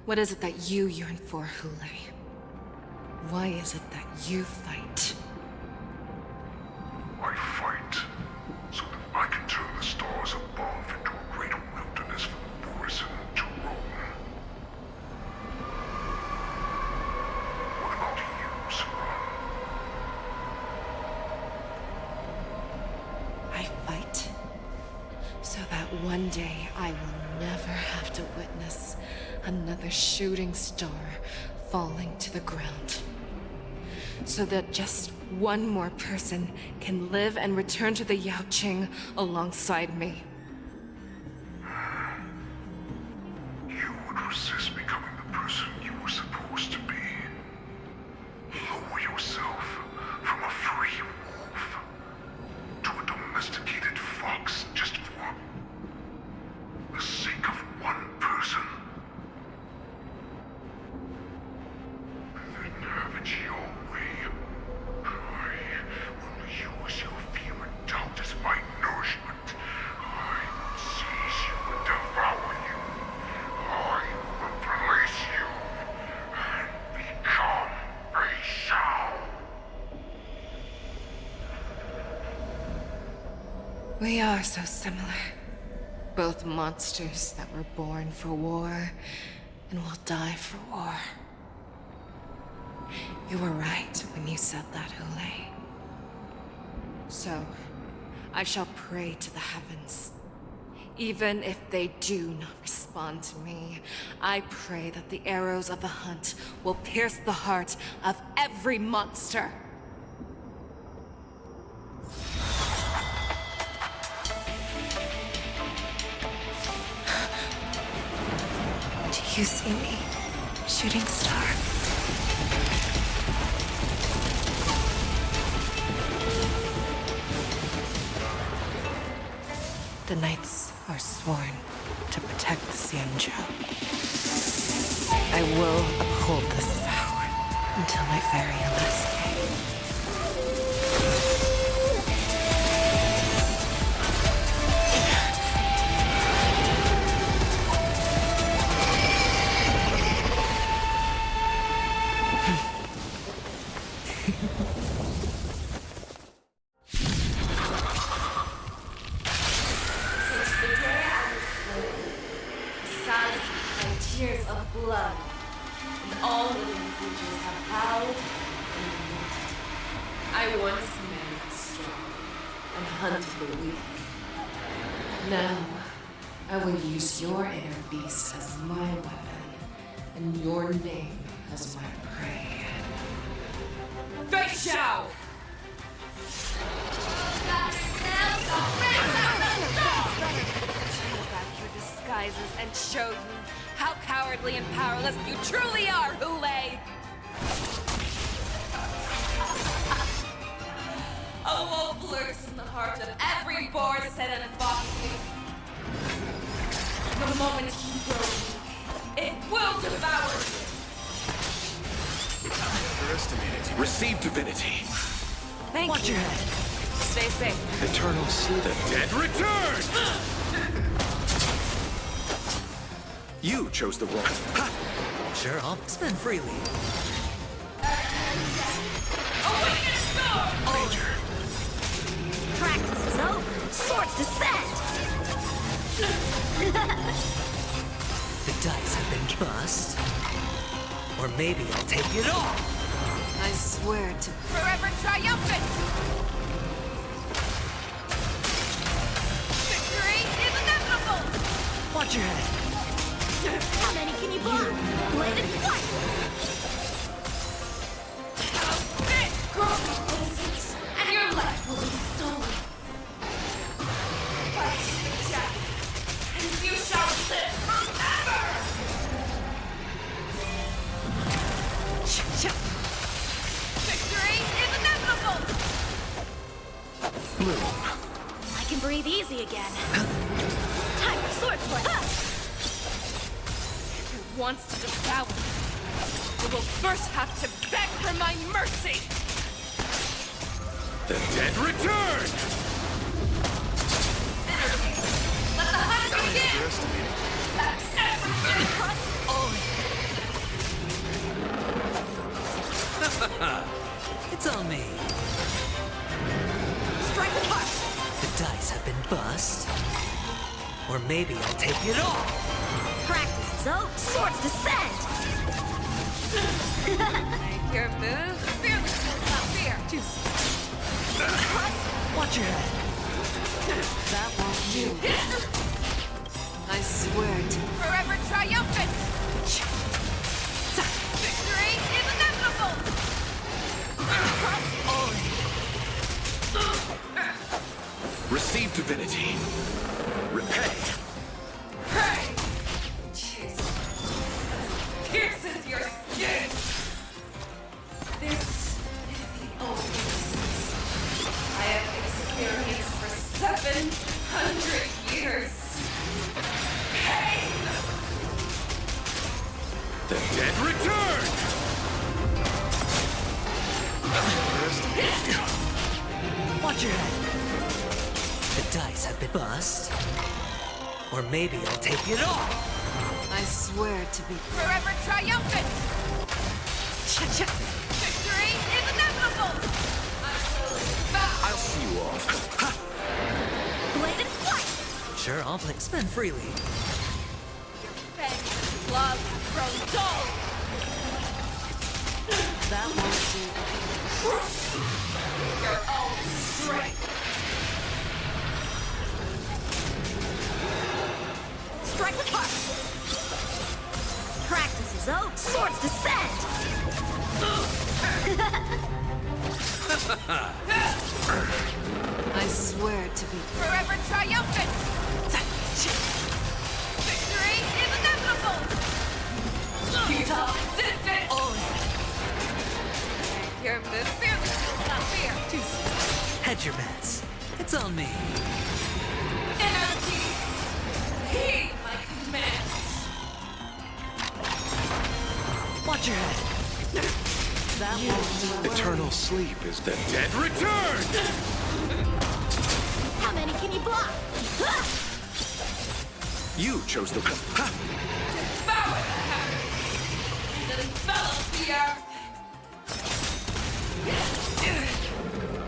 what is it that you yearn for, Hule? Why is it that you fight? I fight so that I can turn the stars above into a great wilderness for the Borison to roam. What about you, Sarah? I fight so that one day I will never have to witness another shooting star falling to the ground. So that just one more person can live and return to the Yaoqing alongside me. You would resist becoming the person you were supposed to be. Lower yourself from a free wolf to a domesticated fox just for the sake of one person. Then have it your way. I will use your fear and doubt as my nourishment. I will seize you and devour you. I will replace you and become a Shao. We are so similar. Both monsters that were born for war and will die for war. You were right when you said that, Hule. So, I shall pray to the heavens. Even if they do not respond to me, I pray that the arrows of the hunt will pierce the heart of every monster. Do you see me, shooting star? The knights are sworn to protect the Xianzhou. I will uphold this vow until my very last day. Tears of blood, and all living creatures have howled and lamented. I once made strong and hunted the weak. Now, I will use your inner beast as my weapon, and your name as my prey. Fei Shao! Take back your disguises and show you how cowardly and powerless you truly are, Hule! A wolf lurks in the heart of every Borison and foxy. The moment you grow weak, it will devour you. Underestimated. Receive divinity. Thank Watch you. your head. Stay safe. Eternal sleep. The dead return! You chose the wrong. Ha! Sure, I'll spend freely. Major. Practice is over. Swords descend. The dice have been bust. Or maybe I'll take it all. I swear to Forever triumphant! Victory is inevitable! Watch your head. How many can you block? Blade and flight. And your life will be stolen. Fight, Jack, and you shall live forever! Victory is inevitable! Bloom. I can breathe easy again. Time for swordplay. Who wants to devour me, who will first have to beg for my mercy! The dead return! Let the hunt begin! Underestimated. Let every It's on me. Strike apart! The dice have been bust. Or maybe I'll take it all. Practice is over. Swords descend! Make your move. Fear the sword, not fear. Watch your head. That won't do. I swear to Forever triumphant! Victory is inevitable! Receive divinity. Repay. Hey! Pierces your skin! This is the oasis I have experienced for 700 years. Pain! The dead return! Watch your head. The dice have been bust. Or maybe I'll take it all. I swear to be Forever triumphant! Victory is inevitable! I'll see you off. Blade and flight! Sure, I'll play. Spend freely. Your fangs and gloves have grown dull! that won't do. Your own strength! Strike apart! Practice is over. Swords descend! I swear to be Forever triumphant! Victory is inevitable! Utah, ZZZ! your move. Fear the shield, not fear! Hedge your bets. It's on me. Energies! Heed my commands! Watch your head. That won't do. Eternal sleep is the dead return! How many can you block? You chose the... Ha! Devour the heavens! And envelop the earth!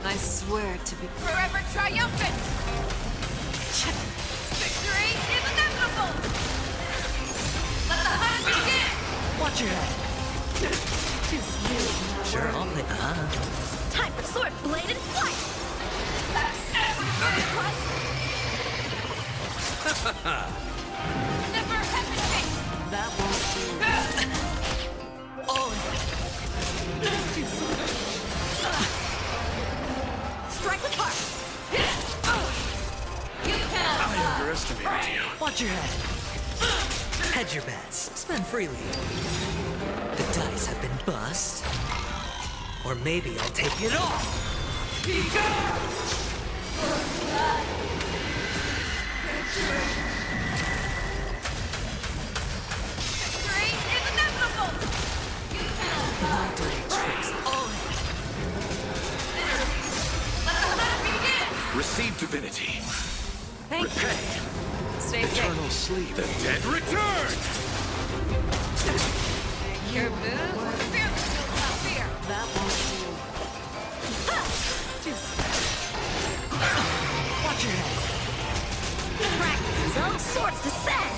I swear to be Forever triumphant! Victory is inevitable! Let the hunt begin! Watch your head. Sure, I'll play. Time for sword, blade, and flight! Never hesitate! that won't Strike apart! You cannot I underestimated you. Watch your head. Hedge your bets. Spend freely. The dice have been bust. Or maybe I'll take it all. Victory is inevitable! You cannot Dirty tricks. let the hunt begin! Receive divinity. Thank Repay. you. Stay safe. Eternal sleep. The dead return! Your move. Fear the shield, not fear! That won't do. Watch your head. Practice is over. Swords descend!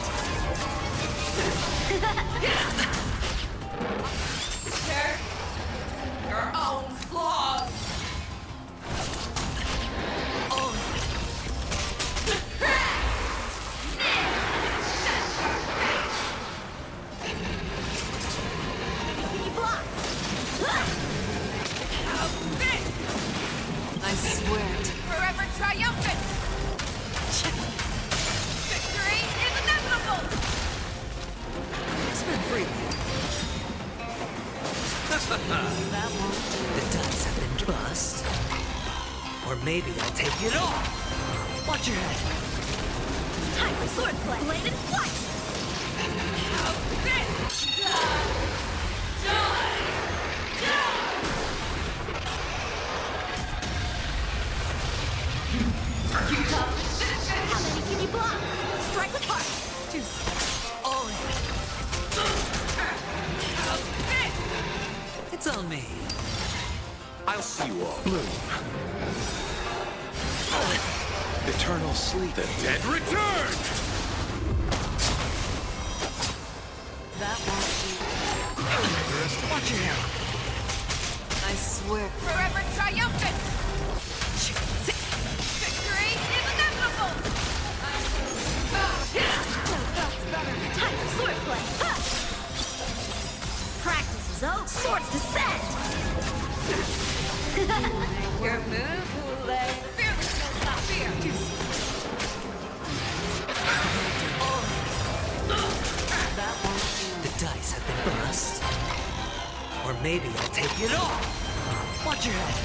Share your own claws! Can you block? I swear to Forever triumphant! Victory is inevitable! Spend freely. that won't do. The dice have been bust. Or maybe I'll take it all. Watch your head. Time for sword play, blade, and flight! How many can you block? Strike apart! It's on me. I'll see you all. Bloom. Eternal sleep. The dead return! That won't do. Watch your head. I swear. Forever triumphant! Victory is inevitable! That's better. Time for swordplay. Ha! Practice is over. Swords descend. Your move, Hule. Fearless knows not fear. That won't do. The dice have been bust. Or maybe I'll take it all. Watch your head.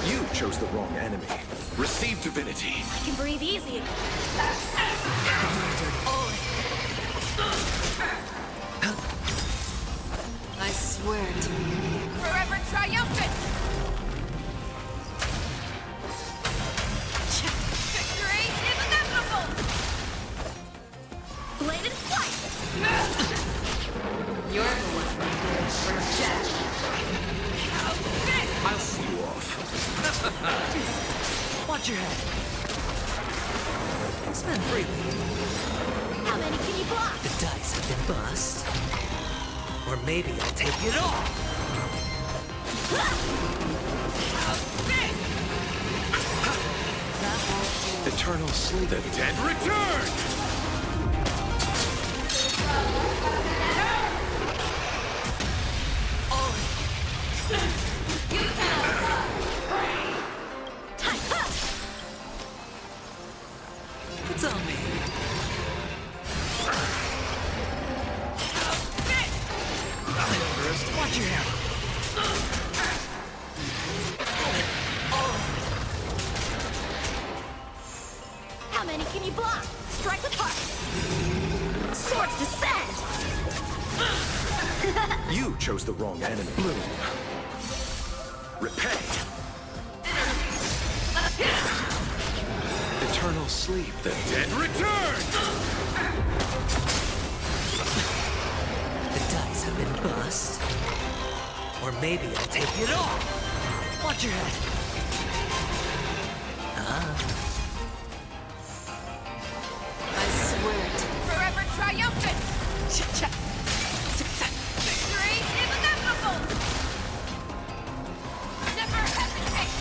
You chose the wrong enemy. Receive divinity. I can breathe easy again. I swear to you. Forever triumphant! Victory is inevitable! Bladed flight. You're the one for death. I'll see you off. Watch your head. Spend freely. How many can you block? The dice have been bust. Or maybe I'll take it all. Eternal sleep. The dead return! It's on me. Watch your head. How many can you block? Strike with heart. Swords descend. You chose the wrong enemy. Bloom. Repay. Eternal sleep. The dead return! The dice have been bust. Or maybe I'll take it all. Watch your head. I swear to Forever triumphant! Victory is inevitable! Never hesitate!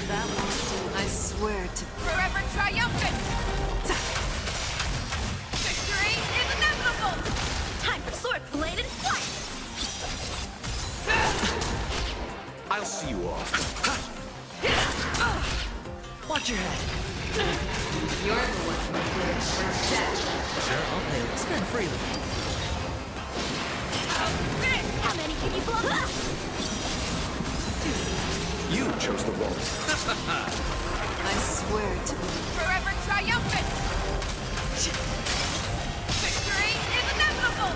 that won't do. I swear to. Forever triumphant! Victory is inevitable! Time for sword bladed flight. I'll see you off. Watch your head. You're the one for death. Sure, I'll pay. Spend freely. How many can you block? You chose the wrong. I swear to. Forever triumphant! Victory is inevitable!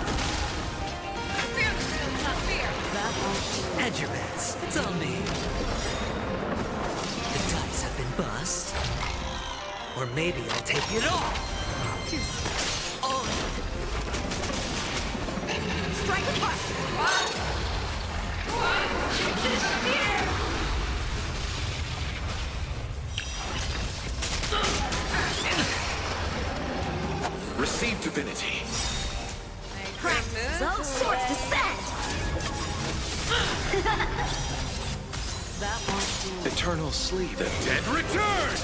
Fearless knows not fear! That won't do. Hedge your bets. It's on me. The dice have been bust. Or maybe I'll take it all. Strike with heart. Receive divinity. Practice. So swords descend. That won't do. Eternal sleep. The dead return!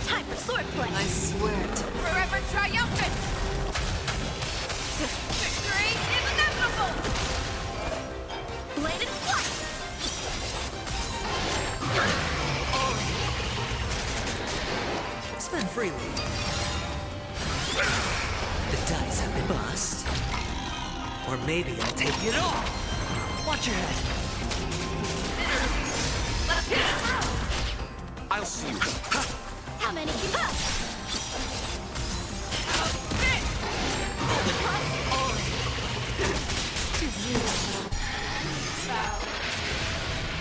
Time for swordplay. I swear to. Forever triumphant! Victory is inevitable! Bladed flight. Spend freely. The dice have been bust. Or maybe I'll take it all. Watch your head. I'll see you. How many can you block?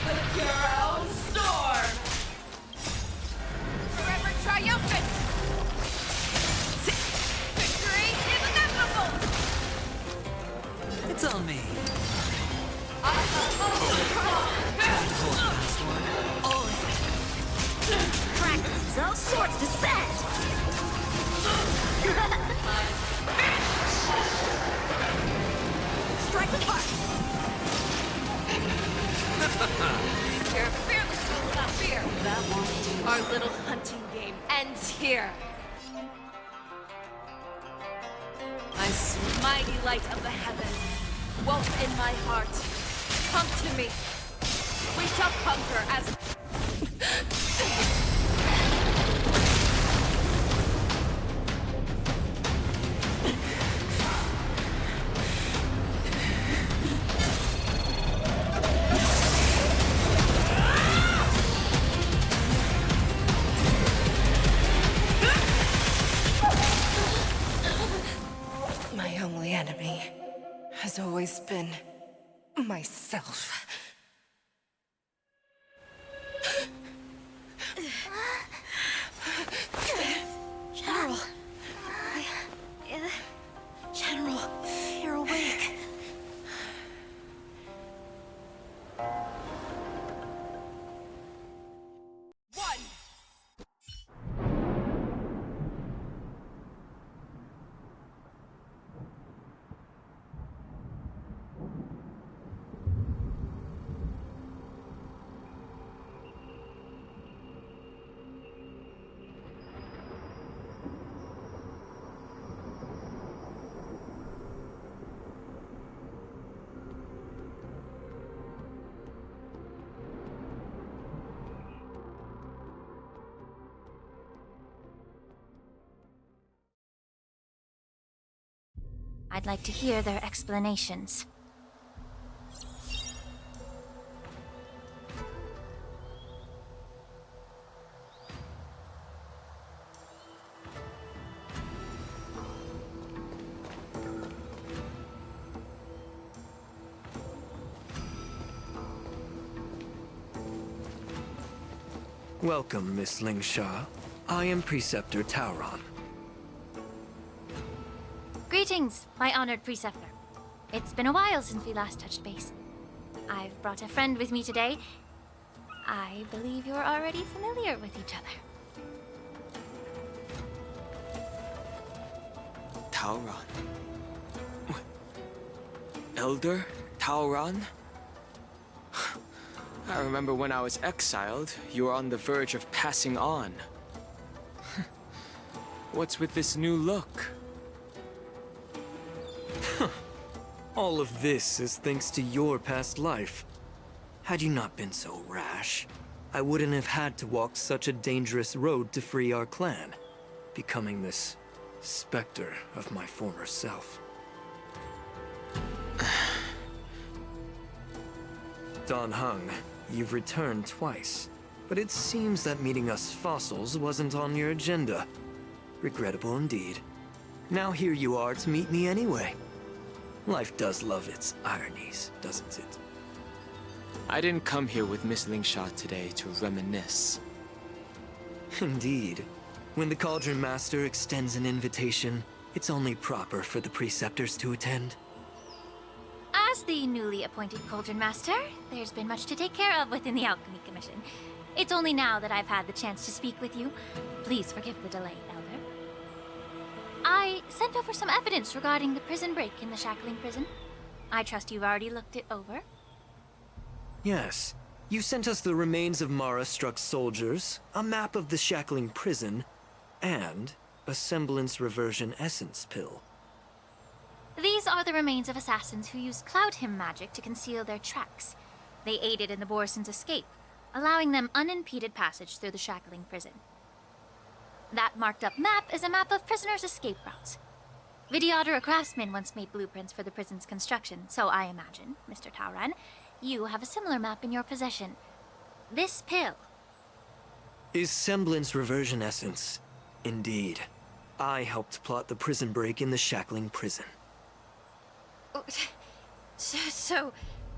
With your own storm! those swords descend! Strike the heart! You're fearless without fear. That won't do. Our little hunting game ends here. Mighty light of the heavens, woke in my heart, come to me. We shall conquer as... My only enemy has always been myself. General. General, you're awake. I'd like to hear their explanations. Welcome, Miss Lingsha. I am Preceptor Tauron. Greetings, my honored preceptor. It's been a while since we last touched base. I've brought a friend with me today. I believe you're already familiar with each other. Tauron. Elder Tauron? I remember when I was exiled, you were on the verge of passing on. What's with this new look? All of this is thanks to your past life. Had you not been so rash, I wouldn't have had to walk such a dangerous road to free our clan, becoming this specter of my former self. Dan Heng, you've returned twice, but it seems that meeting us fossils wasn't on your agenda. Regrettable indeed. Now here you are to meet me anyway. Life does love its ironies, doesn't it? I didn't come here with Miss Lingsha today to reminisce. Indeed. When the Cauldron Master extends an invitation, it's only proper for the Preceptors to attend. As the newly appointed Cauldron Master, there's been much to take care of within the Alchemy Commission. It's only now that I've had the chance to speak with you. Please forgive the delay, Elder. I sent over some evidence regarding the prison break in the Shackling Prison. I trust you've already looked it over. Yes. You sent us the remains of Mara-struck soldiers, a map of the Shackling Prison, and a semblance reversion essence pill. These are the remains of assassins who used Cloud Hymn magic to conceal their tracks. They aided in the Borison's escape, allowing them unimpeded passage through the Shackling Prison. That marked-up map is a map of prisoners' escape routes. Vidyadhara craftsmen once made blueprints for the prison's construction, so I imagine, Mr. Tauron, you have a similar map in your possession. This pill. Is semblance reversion essence. Indeed. I helped plot the prison break in the Shackling Prison. So,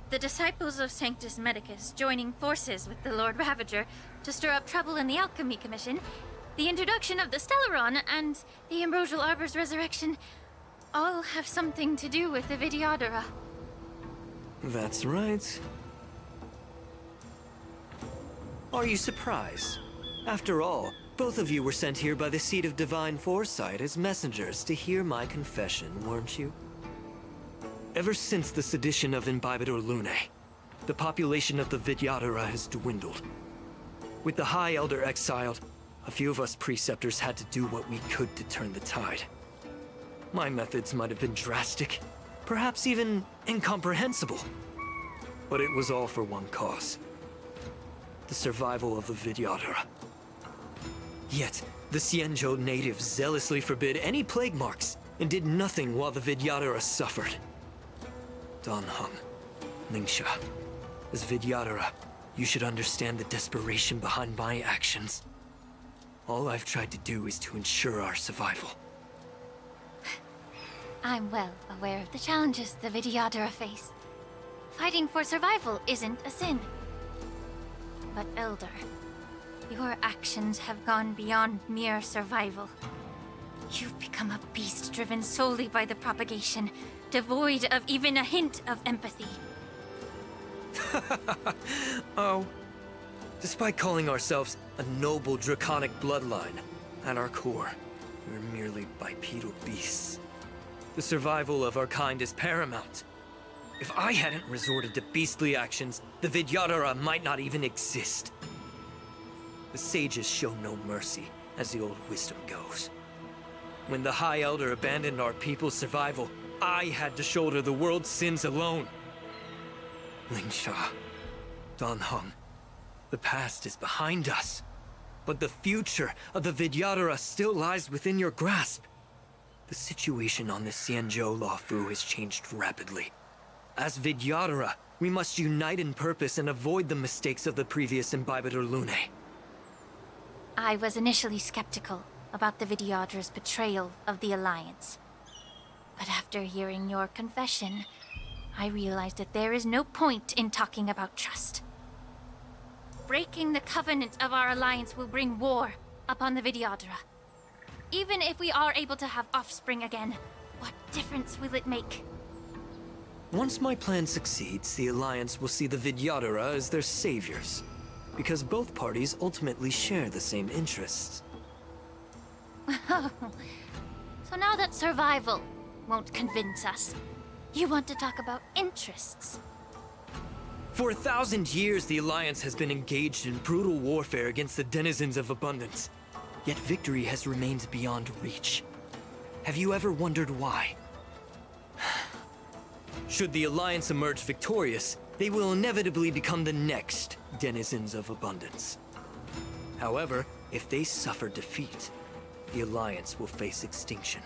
the disciples of Sanctus Medicus joining forces with the Lord Ravager to stir up trouble in the Alchemy Commission, the introduction of the Stellaron, and the Ambrosial Arbor's resurrection all have something to do with the Vidyadhara. That's right. Are you surprised? After all, Both of you were sent here by the Seat of Divine Foresight as messengers to hear my confession, weren't you? Ever since the sedition of Imbibitor Lunae, the population of the Vidyadhara has dwindled. With the High Elder exiled, a few of us preceptors had to do what we could to turn the tide. My methods might have been drastic, perhaps even incomprehensible. But it was all for one cause. The survival of the Vidyadhara. Yet, the Xianzhou natives zealously forbid any plague marks and did nothing while the Vidyadhara suffered. Dan Heng, Ningxia, as Vidyadhara, you should understand the desperation behind my actions. All I've tried to do is to ensure our survival. I'm well aware of the challenges the Vidyadhara face. Fighting for survival isn't a sin. But Elder, your actions have gone beyond mere survival. You've become a beast driven solely by the propagation, devoid of even a hint of empathy. Oh. Despite calling ourselves a noble draconic bloodline, at our core, we're merely bipedal beasts. The survival of our kind is paramount. If I hadn't resorted to beastly actions, the Vidyadhara might not even exist. The sages show no mercy, as the old wisdom goes. When the High Elder abandoned our people's survival, I had to shoulder the world's sins alone. Lingsha, Dan Heng, the past is behind us, but the future of the Vidyadhara still lies within your grasp. The situation on the Xianzhou Luofu has changed rapidly. As Vidyadhara, we must unite in purpose and avoid the mistakes of the previous Imbibitor Lunae. I was initially skeptical about the Vidyadhara's betrayal of the Alliance. But after hearing your confession, I realized that there is no point in talking about trust. Breaking the covenant of our Alliance will bring war upon the Vidyadhara. Even if we are able to have offspring again, what difference will it make? Once my plan succeeds, the Alliance will see the Vidyadhara as their saviors, because both parties ultimately share the same interests. So now that survival won't convince us, you want to talk about interests? For 1,000 years, the Alliance has been engaged in brutal warfare against the denizens of abundance. Yet victory has remained beyond reach. Have you ever wondered why? Should the Alliance emerge victorious, they will inevitably become the next denizens of abundance. However, if they suffer defeat, the Alliance will face extinction.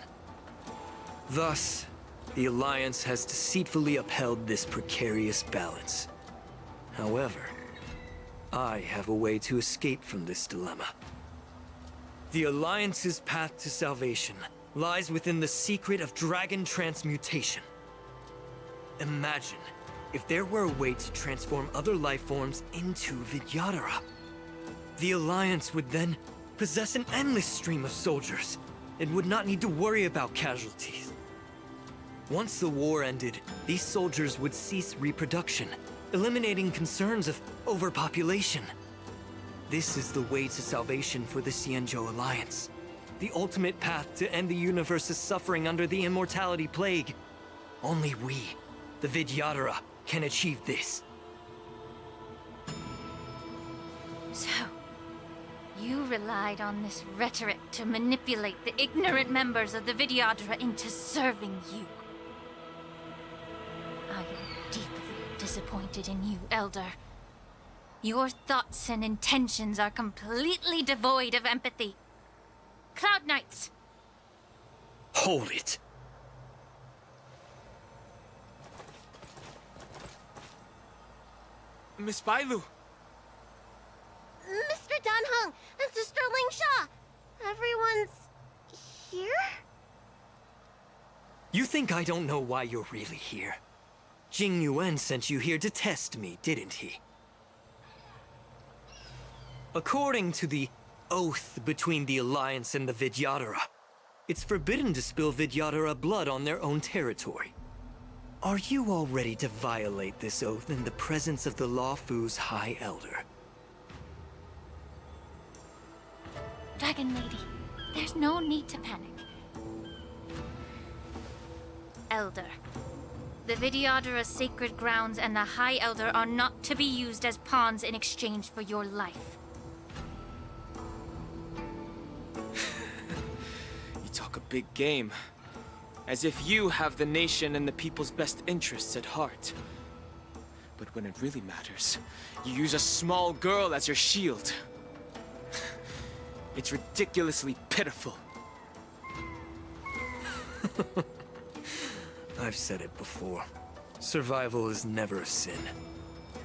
Thus, the Alliance has deceitfully upheld this precarious balance. However, I have a way to escape from this dilemma. The Alliance's path to salvation lies within the secret of dragon transmutation. Imagine if there were a way to transform other life forms into Vidyadhara. The Alliance would then possess an endless stream of soldiers and would not need to worry about casualties. Once the war ended, these soldiers would cease reproduction, eliminating concerns of overpopulation. This is the way to salvation for the Xianzhou Alliance. The ultimate path to end the universe's suffering under the immortality plague. Only we, the Vidyadhara, can achieve this. So, you relied on this rhetoric to manipulate the ignorant members of the Vidyadhara into serving you. I am deeply disappointed in you, Elder. Your thoughts and intentions are completely devoid of empathy. Cloud Knights! Hold it! Miss Bailu! Mr. Dan Heng and Sister Lingsha! Everyone's... here? You think I don't know why you're really here? Jing Yuan sent you here to test me, didn't he? According to the oath between the Alliance and the Vidyadhara, it's forbidden to spill Vidyadhara blood on their own territory. Are you all ready to violate this oath in the presence of the Luofu's High Elder? Dragon Lady, there's no need to panic. Elder. The Vidyadhara's sacred grounds and the High Elder are not to be used as pawns in exchange for your life. You talk a big game. As if you have the nation and the people's best interests at heart. But when it really matters, you use a small girl as your shield. It's ridiculously pitiful. I've said it before. Survival is never a sin.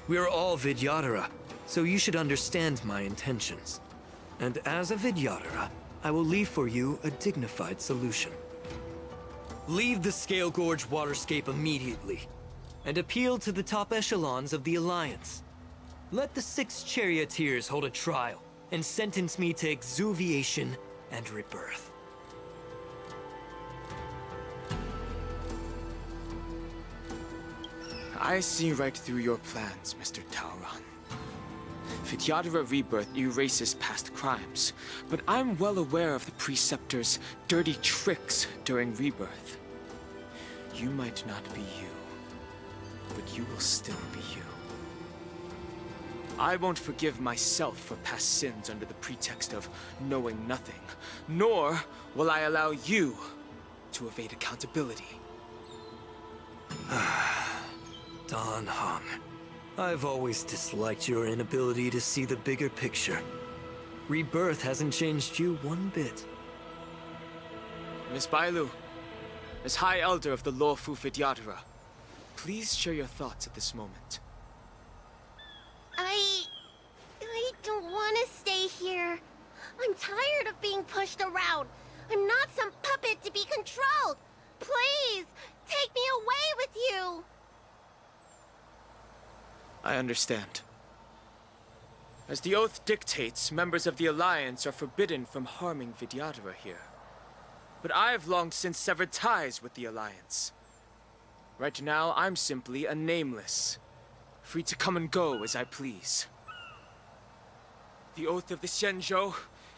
We are all Vidyadhara, so you should understand my intentions. And as a Vidyadhara, I will leave for you a dignified solution. Leave the Scale Gorge waterscape immediately, and appeal to the top echelons of the Alliance. Let the 6 charioteers hold a trial, and sentence me to exuviation and rebirth. I see right through your plans, Mr. Tauron. Vidyadhara Rebirth erases past crimes, but I'm well aware of the Preceptor's dirty tricks during Rebirth. You might not be you, but you will still be you. I won't forgive myself for past sins under the pretext of knowing nothing, nor will I allow you to evade accountability. Dan Heng, I've always disliked your inability to see the bigger picture. Rebirth hasn't changed you one bit. Miss Bailu, as High Elder of the Lawfu Vidyadhara, please share your thoughts at this moment. I don't want to stay here. I'm tired of being pushed around. I'm not some puppet to be controlled. Please, take me away with you. I understand. As the oath dictates, members of the Alliance are forbidden from harming Vidyadhara here. But I've long since severed ties with the Alliance. Right now, I'm simply a nameless, free to come and go as I please. The oath of the Xianzhou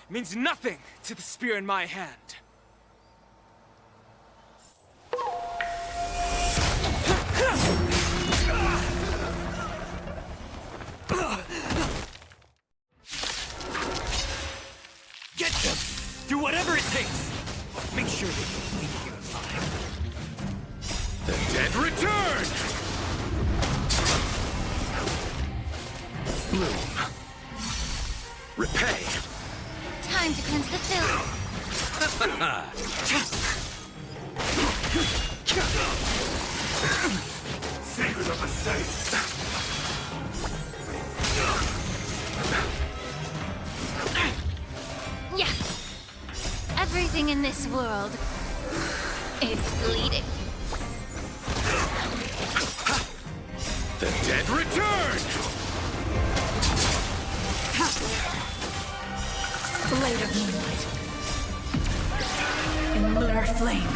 means nothing to the spear in my hand. Get them! Do whatever it takes! Make sure they don't leave here alive. The dead return! Bloom. Repay. Time to cleanse the filth. Secret of the safe. Yeah. Everything in this world is bleeding. The dead return! Blade of moonlight. In lunar flame.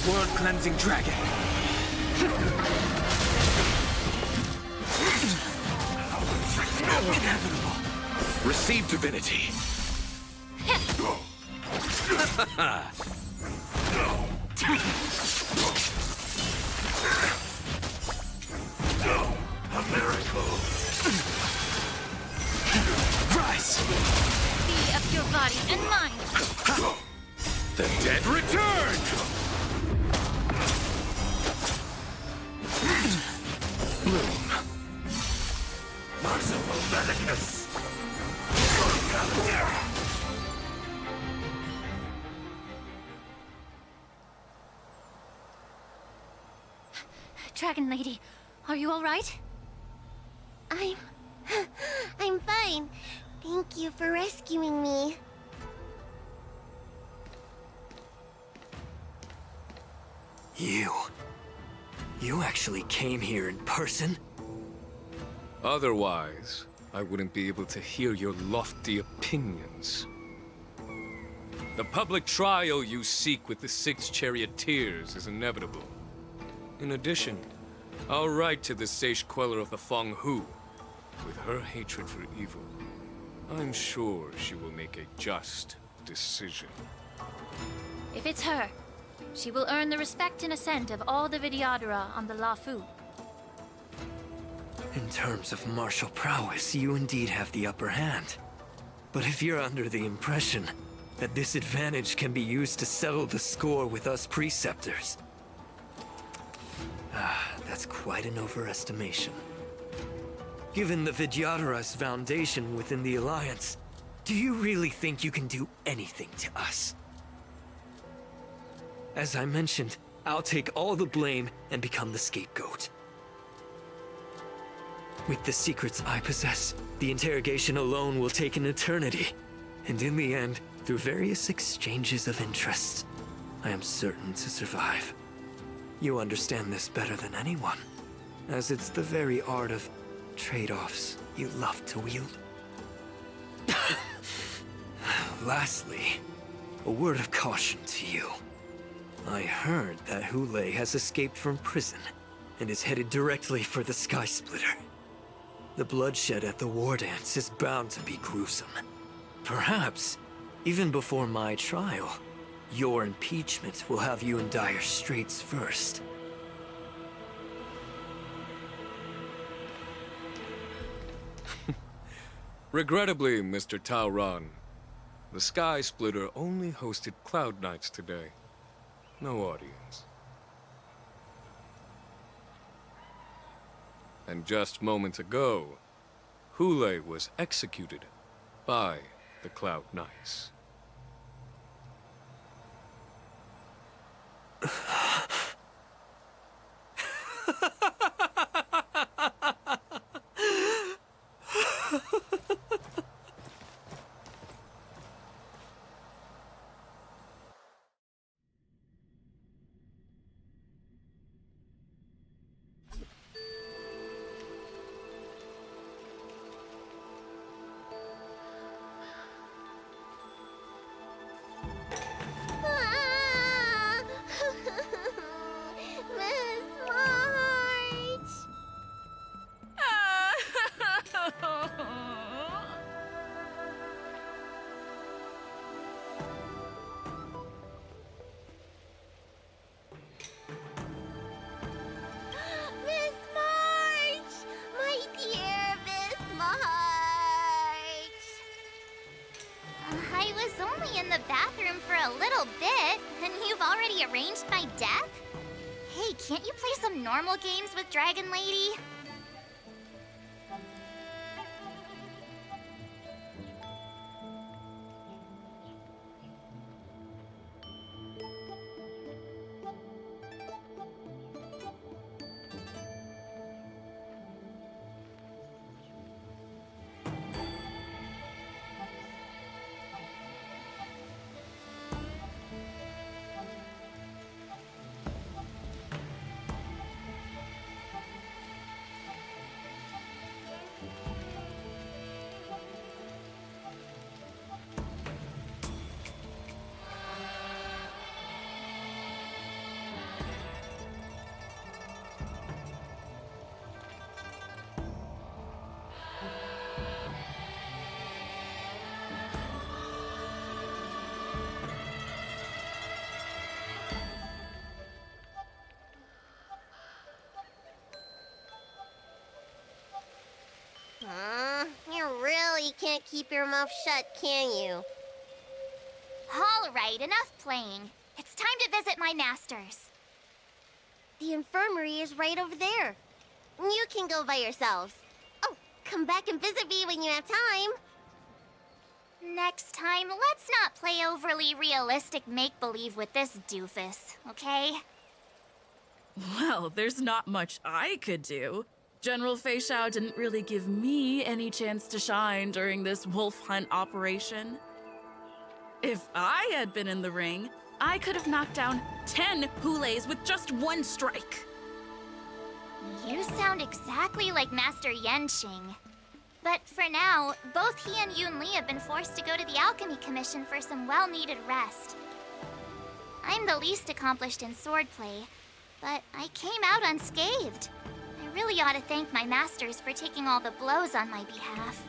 World-cleansing dragon. Inevitable. Receive divinity. A miracle. Rise! Be of your body and mind. The dead return! Bloom. Merciful Medicus. Dragon Lady, are you all right? I'm fine. Thank you for rescuing me. You actually came here in person? Otherwise, I wouldn't be able to hear your lofty opinions. The public trial you seek with the 6 charioteers is inevitable. In addition, I'll write to the Sage Queller of the Feng Hu. With her hatred for evil, I'm sure she will make a just decision. If it's her, she will earn the respect and assent of all the Vidyadhara on the Lafu. In terms of martial prowess, you indeed have the upper hand. But if you're under the impression that this advantage can be used to settle the score with us preceptors, that's quite an overestimation. Given the Vidyadhara's foundation within the Alliance, do you really think you can do anything to us? As I mentioned, I'll take all the blame and become the scapegoat. With the secrets I possess, the interrogation alone will take an eternity. And in the end, through various exchanges of interest, I am certain to survive. You understand this better than anyone, as it's the very art of trade-offs you love to wield. Lastly, a word of caution to you. I heard that Hule has escaped from prison and is headed directly for the Sky Splitter. The bloodshed at the war dance is bound to be gruesome. Perhaps, even before my trial, your impeachment will have you in dire straits first. Regrettably, Mr. Taoran, the Sky Splitter only hosted Cloud Knights today. No audience. And just moments ago, Hule was executed by the Cloud Knights. Miss March! Miss March! My dear Miss March! I was only in the bathroom for a little bit, and you've already arranged my death? Hey, can't you play some normal games with Dragon Lady? You really can't keep your mouth shut, can you? All right, enough playing. It's time to visit my masters. The infirmary is right over there. You can go by yourselves. Oh, come back and visit me when you have time. Next time, let's not play overly realistic make-believe with this doofus, okay? Well, there's not much I could do. General Fei Shao didn't really give me any chance to shine during this wolf hunt operation. If I had been in the ring, I could have knocked down 10 Hules with just one strike. You sound exactly like Master Yenshing. But for now, both he and Yun Li have been forced to go to the Alchemy Commission for some well-needed rest. I'm the least accomplished in swordplay, but I came out unscathed. I really ought to thank my masters for taking all the blows on my behalf.